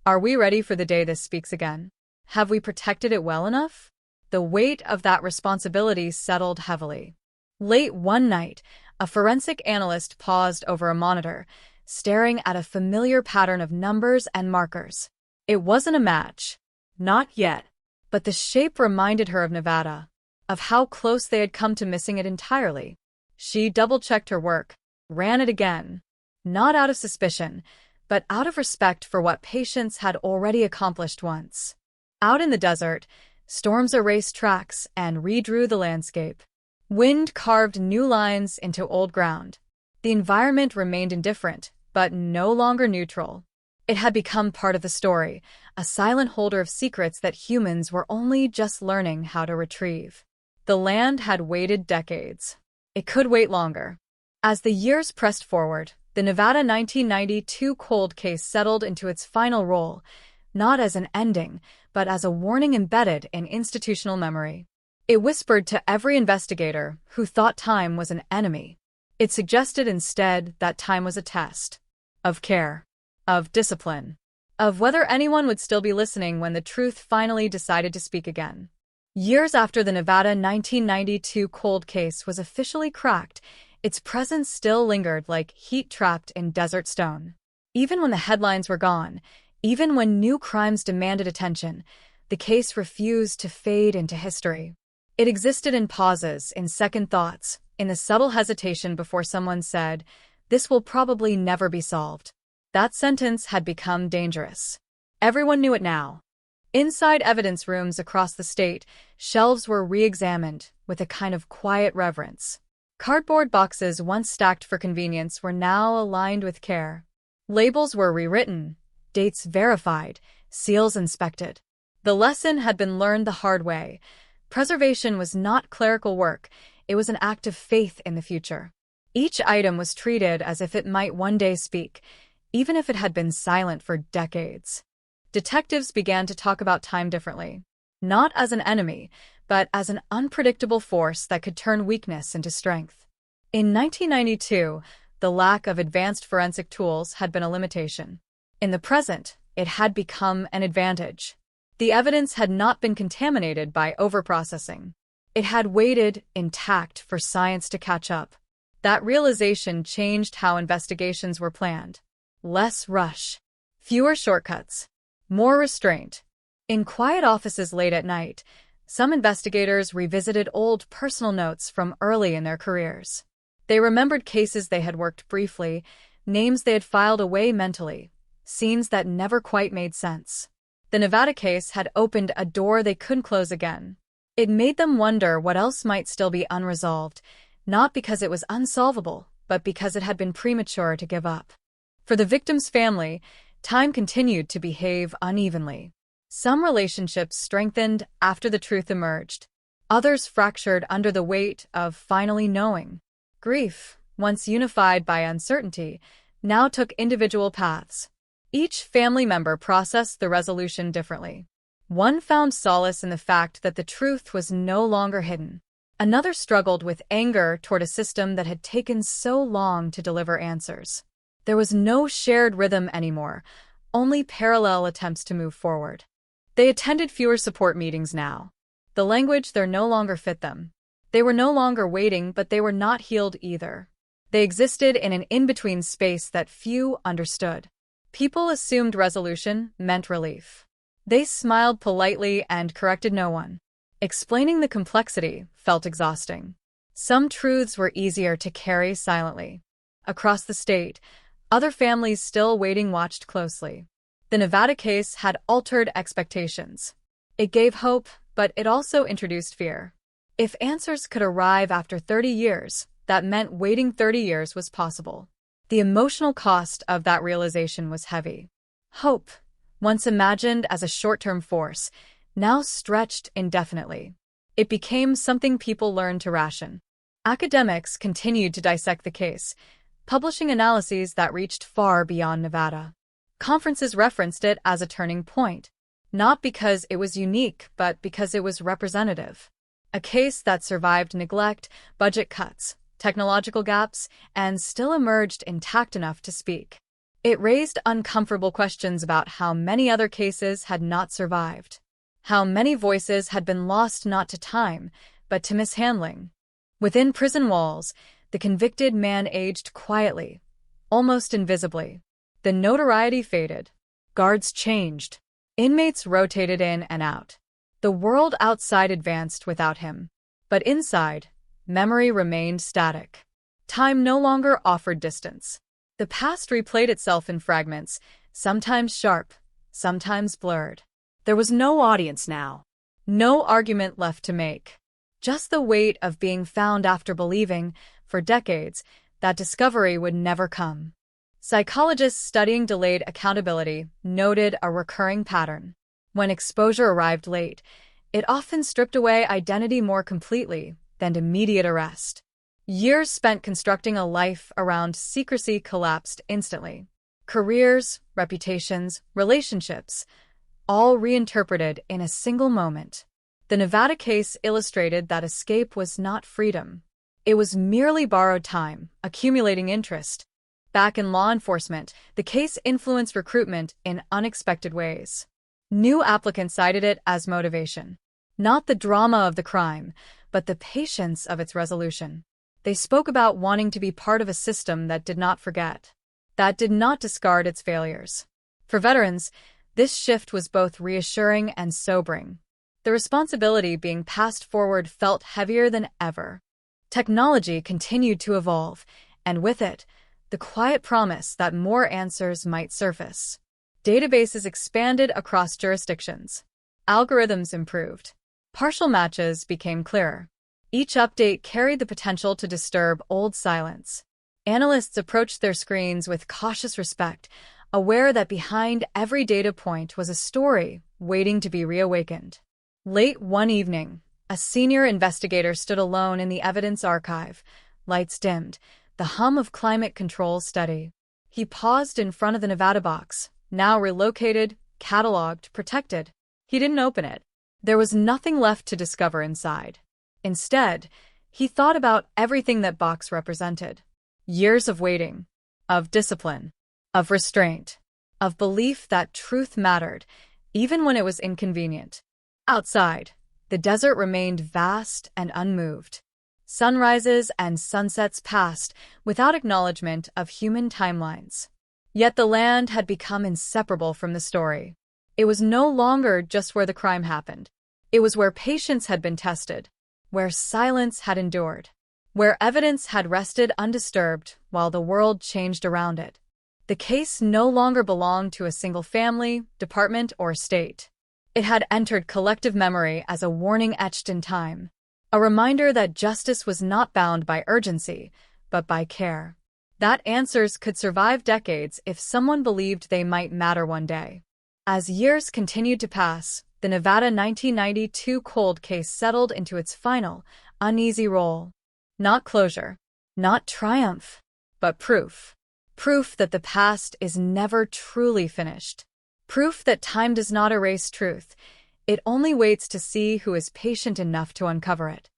Are we ready for the day this speaks again? Have we protected it well enough? The weight of that responsibility settled heavily. Late one night, a forensic analyst paused over a monitor, staring at a familiar pattern of numbers and markers. It wasn't a match. Not yet. But the shape reminded her of Nevada, of how close they had come to missing it entirely. She double-checked her work, ran it again. Not out of suspicion, but out of respect for what patients had already accomplished once. Out in the desert, storms erased tracks and redrew the landscape. Wind carved new lines into old ground. The environment remained indifferent, but no longer neutral. It had become part of the story, a silent holder of secrets that humans were only just learning how to retrieve. The land had waited decades. It could wait longer. As the years pressed forward, the Nevada 1992 cold case settled into its final role, not as an ending, but as a warning embedded in institutional memory. It whispered to every investigator who thought time was an enemy. It suggested instead that time was a test. Of care. Of discipline. Of whether anyone would still be listening when the truth finally decided to speak again. Years after the Nevada 1992 cold case was officially cracked, its presence still lingered like heat trapped in desert stone. Even when the headlines were gone, even when new crimes demanded attention, the case refused to fade into history. It existed in pauses, in second thoughts, in the subtle hesitation before someone said, "This will probably never be solved." That sentence had become dangerous. Everyone knew it now. Inside evidence rooms across the state, shelves were re-examined with a kind of quiet reverence. Cardboard boxes once stacked for convenience were now aligned with care. Labels were rewritten, dates verified, seals inspected. The lesson had been learned the hard way. Preservation was not clerical work, it was an act of faith in the future. Each item was treated as if it might one day speak, even if it had been silent for decades. Detectives began to talk about time differently. Not as an enemy, but as an unpredictable force that could turn weakness into strength. In 1992, the lack of advanced forensic tools had been a limitation. In the present, it had become an advantage. The evidence had not been contaminated by overprocessing. It had waited intact for science to catch up. That realization changed how investigations were planned. Less rush. Fewer shortcuts. More restraint. In quiet offices late at night, some investigators revisited old personal notes from early in their careers. They remembered cases they had worked briefly, names they had filed away mentally, scenes that never quite made sense. The Nevada case had opened a door they couldn't close again. It made them wonder what else might still be unresolved, not because it was unsolvable, but because it had been premature to give up. For the victim's family, time continued to behave unevenly. Some relationships strengthened after the truth emerged. Others fractured under the weight of finally knowing. Grief, once unified by uncertainty, now took individual paths. Each family member processed the resolution differently. One found solace in the fact that the truth was no longer hidden. Another struggled with anger toward a system that had taken so long to deliver answers. There was no shared rhythm anymore, only parallel attempts to move forward. They attended fewer support meetings now. The language there no longer fit them. They were no longer waiting, but they were not healed either. They existed in an in-between space that few understood. People assumed resolution meant relief. They smiled politely and corrected no one. Explaining the complexity felt exhausting. Some truths were easier to carry silently. Across the state, other families still waiting watched closely. The Nevada case had altered expectations. It gave hope, but it also introduced fear. If answers could arrive after 30 years, that meant waiting 30 years was possible. The emotional cost of that realization was heavy. Hope, once imagined as a short-term force, now stretched indefinitely. It became something people learned to ration. Academics continued to dissect the case, publishing analyses that reached far beyond Nevada. Conferences referenced it as a turning point, not because it was unique, but because it was representative. A case that survived neglect, budget cuts, technological gaps, and still emerged intact enough to speak. It raised uncomfortable questions about how many other cases had not survived, how many voices had been lost not to time, but to mishandling. Within prison walls, the convicted man aged quietly, almost invisibly. The notoriety faded. Guards changed. Inmates rotated in and out. The world outside advanced without him. But inside, memory remained static. Time no longer offered distance. The past replayed itself in fragments, sometimes sharp, sometimes blurred. There was no audience now. No argument left to make. Just the weight of being found after believing, for decades, that discovery would never come. Psychologists studying delayed accountability noted a recurring pattern. When exposure arrived late, it often stripped away identity more completely than immediate arrest. Years spent constructing a life around secrecy collapsed instantly. Careers, reputations, relationships, all reinterpreted in a single moment. The Nevada case illustrated that escape was not freedom. It was merely borrowed time, accumulating interest. Back in law enforcement, the case influenced recruitment in unexpected ways. New applicants cited it as motivation. Not the drama of the crime, but the patience of its resolution. They spoke about wanting to be part of a system that did not forget, that did not discard its failures. For veterans, this shift was both reassuring and sobering. The responsibility being passed forward felt heavier than ever. Technology continued to evolve, and with it, the quiet promise that more answers might surface. Databases expanded across jurisdictions. Algorithms improved. Partial matches became clearer. Each update carried the potential to disturb old silence. Analysts approached their screens with cautious respect, aware that behind every data point was a story waiting to be reawakened. Late one evening, a senior investigator stood alone in the evidence archive. Lights dimmed, the hum of climate control steady. He paused in front of the Nevada box, now relocated, cataloged, protected. He didn't open it. There was nothing left to discover inside. Instead, he thought about everything that box represented. Years of waiting, of discipline, of restraint, of belief that truth mattered, even when it was inconvenient. Outside, the desert remained vast and unmoved. Sunrises and sunsets passed without acknowledgement of human timelines. Yet the land had become inseparable from the story. It was no longer just where the crime happened. It was where patience had been tested, where silence had endured, where evidence had rested undisturbed while the world changed around it. The case no longer belonged to a single family, department, or state. It had entered collective memory as a warning etched in time, a reminder that justice was not bound by urgency, but by care. That answers could survive decades if someone believed they might matter one day. As years continued to pass, the Nevada 1992 cold case settled into its final, uneasy role. Not closure, not triumph, but proof. Proof that the past is never truly finished. Proof that time does not erase truth. It only waits to see who is patient enough to uncover it.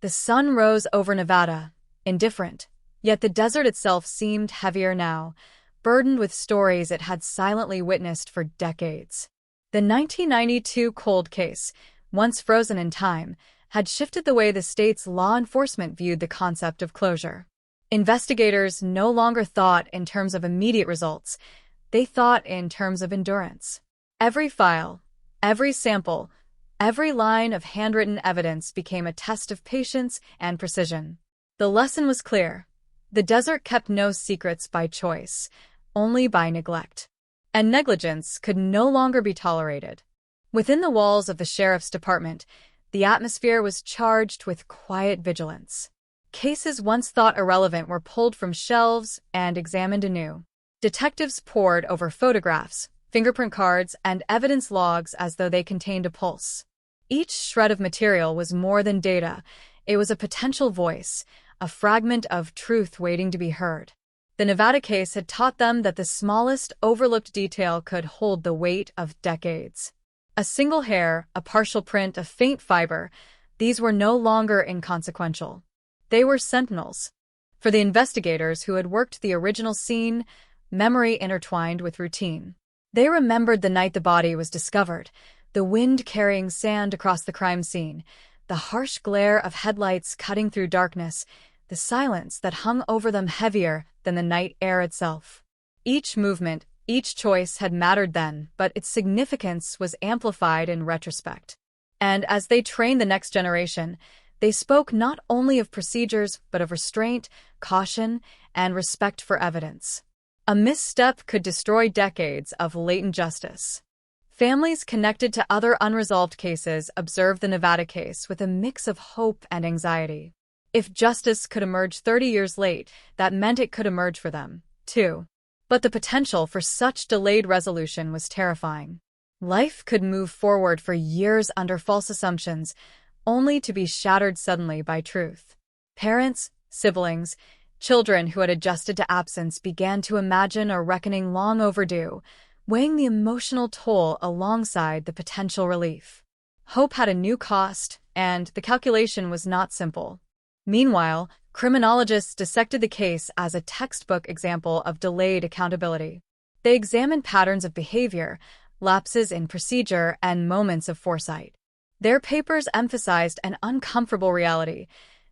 The sun rose over Nevada, indifferent, yet the desert itself seemed heavier now, burdened with stories it had silently witnessed for decades. The 1992 cold case, once frozen in time, had shifted the way the state's law enforcement viewed the concept of closure. Investigators no longer thought in terms of immediate results. They thought in terms of endurance. Every file, every sample, every line of handwritten evidence became a test of patience and precision. The lesson was clear. The desert kept no secrets by choice, only by neglect. And negligence could no longer be tolerated. Within the walls of the sheriff's department, the atmosphere was charged with quiet vigilance. Cases once thought irrelevant were pulled from shelves and examined anew. Detectives pored over photographs, fingerprint cards, and evidence logs as though they contained a pulse. Each shred of material was more than data. It was a potential voice, a fragment of truth waiting to be heard. The Nevada case had taught them that the smallest overlooked detail could hold the weight of decades. A single hair, a partial print, a faint fiber, these were no longer inconsequential. They were sentinels. For the investigators who had worked the original scene, memory intertwined with routine. They remembered the night the body was discovered, the wind carrying sand across the crime scene, the harsh glare of headlights cutting through darkness, the silence that hung over them heavier than the night air itself. Each movement, each choice had mattered then, but its significance was amplified in retrospect. And as they trained the next generation, they spoke not only of procedures, but of restraint, caution, and respect for evidence. A misstep could destroy decades of latent justice. Families connected to other unresolved cases observed the Nevada case with a mix of hope and anxiety. If justice could emerge 30 years late, that meant it could emerge for them, too. But the potential for such delayed resolution was terrifying. Life could move forward for years under false assumptions, only to be shattered suddenly by truth. Parents, siblings, children who had adjusted to absence began to imagine a reckoning long overdue, weighing the emotional toll alongside the potential relief. Hope had a new cost, and the calculation was not simple. Meanwhile, criminologists dissected the case as a textbook example of delayed accountability. They examined patterns of behavior, lapses in procedure, and moments of foresight. Their papers emphasized an uncomfortable reality.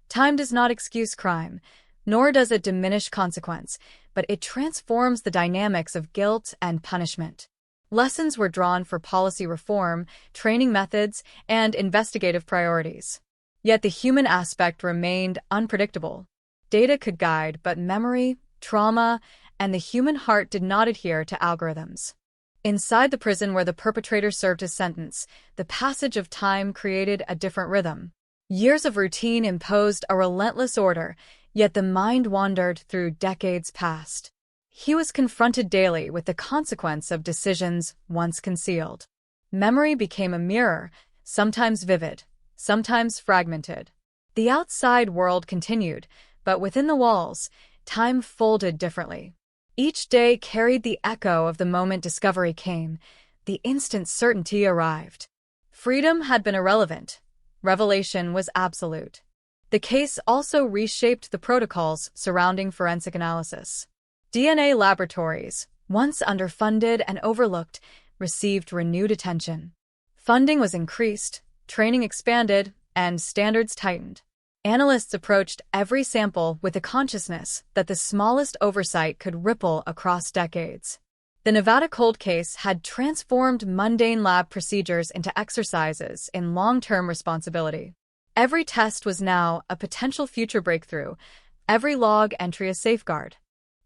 Time does not excuse crime, nor does it diminish consequence, but it transforms the dynamics of guilt and punishment. Lessons were drawn for policy reform, training methods, and investigative priorities. Yet the human aspect remained unpredictable. Data could guide, but memory, trauma, and the human heart did not adhere to algorithms. Inside the prison where the perpetrator served his sentence, the passage of time created a different rhythm. Years of routine imposed a relentless order, yet the mind wandered through decades past. He was confronted daily with the consequence of decisions once concealed. Memory became a mirror, sometimes vivid, sometimes fragmented. The outside world continued, but within the walls, time folded differently. Each day carried the echo of the moment discovery came, the instant certainty arrived. Freedom had been irrelevant. Revelation was absolute. The case also reshaped the protocols surrounding forensic analysis. DNA laboratories, once underfunded and overlooked, received renewed attention. Funding was increased, training expanded, and standards tightened. Analysts approached every sample with the consciousness that the smallest oversight could ripple across decades. The Nevada cold case had transformed mundane lab procedures into exercises in long-term responsibility. Every test was now a potential future breakthrough, every log entry a safeguard.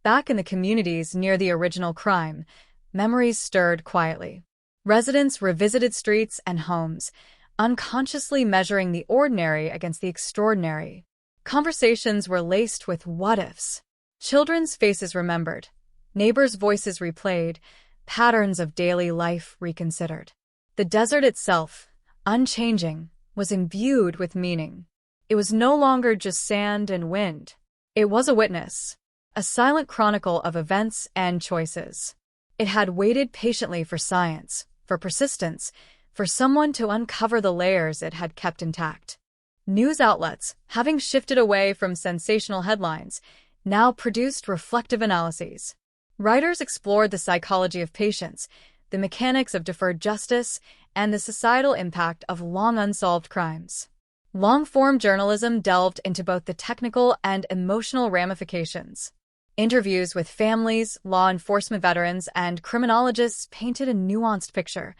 Back in the communities near the original crime, memories stirred quietly. Residents revisited streets and homes, unconsciously measuring the ordinary against the extraordinary. Conversations were laced with what-ifs. Children's faces remembered, neighbors' voices replayed, patterns of daily life reconsidered. The desert itself, unchanging, was imbued with meaning. It was no longer just sand and wind. It was a witness, a silent chronicle of events and choices. It had waited patiently for science, for persistence, for someone to uncover the layers it had kept intact. News outlets, having shifted away from sensational headlines, now produced reflective analyses. Writers explored the psychology of patience, the mechanics of deferred justice, and the societal impact of long unsolved crimes. Long-form journalism delved into both the technical and emotional ramifications. Interviews with families, law enforcement veterans, and criminologists painted a nuanced picture.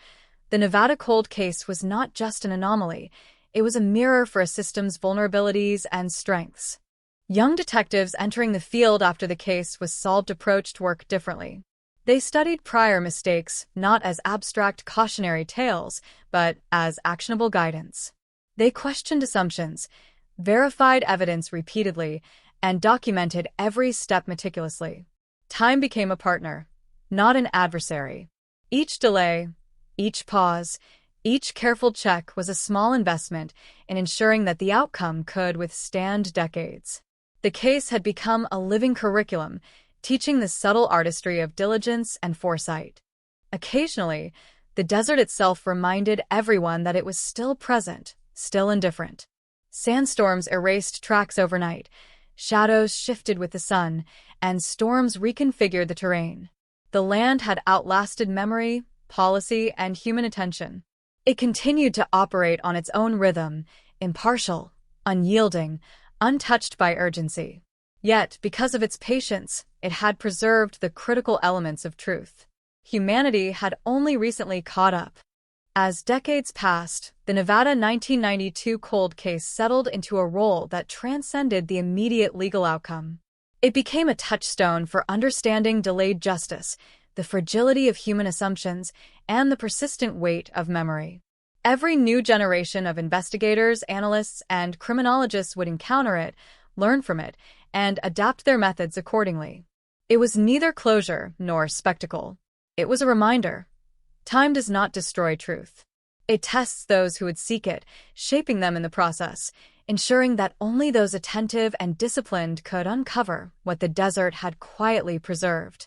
The Nevada cold case was not just an anomaly, it was a mirror for a system's vulnerabilities and strengths. Young detectives entering the field after the case was solved approached work differently. They studied prior mistakes not as abstract cautionary tales, but as actionable guidance. They questioned assumptions, verified evidence repeatedly, and documented every step meticulously. Time became a partner, not an adversary. Each delay, each pause, each careful check was a small investment in ensuring that the outcome could withstand decades. The case had become a living curriculum, teaching the subtle artistry of diligence and foresight. Occasionally, the desert itself reminded everyone that it was still present, still indifferent. Sandstorms erased tracks overnight, shadows shifted with the sun, and storms reconfigured the terrain. The land had outlasted memory, policy, and human attention. It continued to operate on its own rhythm, impartial, unyielding, untouched by urgency. Yet, because of its patience, it had preserved the critical elements of truth. Humanity had only recently caught up. As decades passed, the Nevada 1992 cold case settled into a role that transcended the immediate legal outcome. It became a touchstone for understanding delayed justice, the fragility of human assumptions, and the persistent weight of memory. Every new generation of investigators, analysts, and criminologists would encounter it, learn from it, and adapt their methods accordingly. It was neither closure nor spectacle. It was a reminder. Time does not destroy truth. It tests those who would seek it, shaping them in the process, ensuring that only those attentive and disciplined could uncover what the desert had quietly preserved.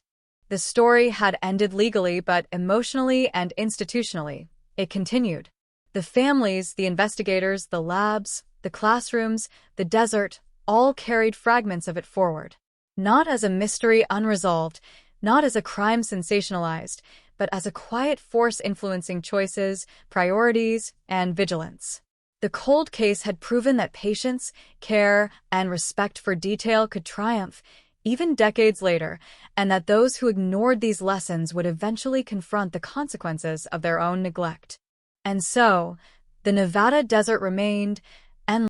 The story had ended legally, but emotionally and institutionally, it continued. The families, the investigators, the labs, the classrooms, the desert, all carried fragments of it forward. Not as a mystery unresolved, not as a crime sensationalized, but as a quiet force influencing choices, priorities, and vigilance. The cold case had proven that patience, care, and respect for detail could triumph, even decades later, and that those who ignored these lessons would eventually confront the consequences of their own neglect. And so, the Nevada desert remained,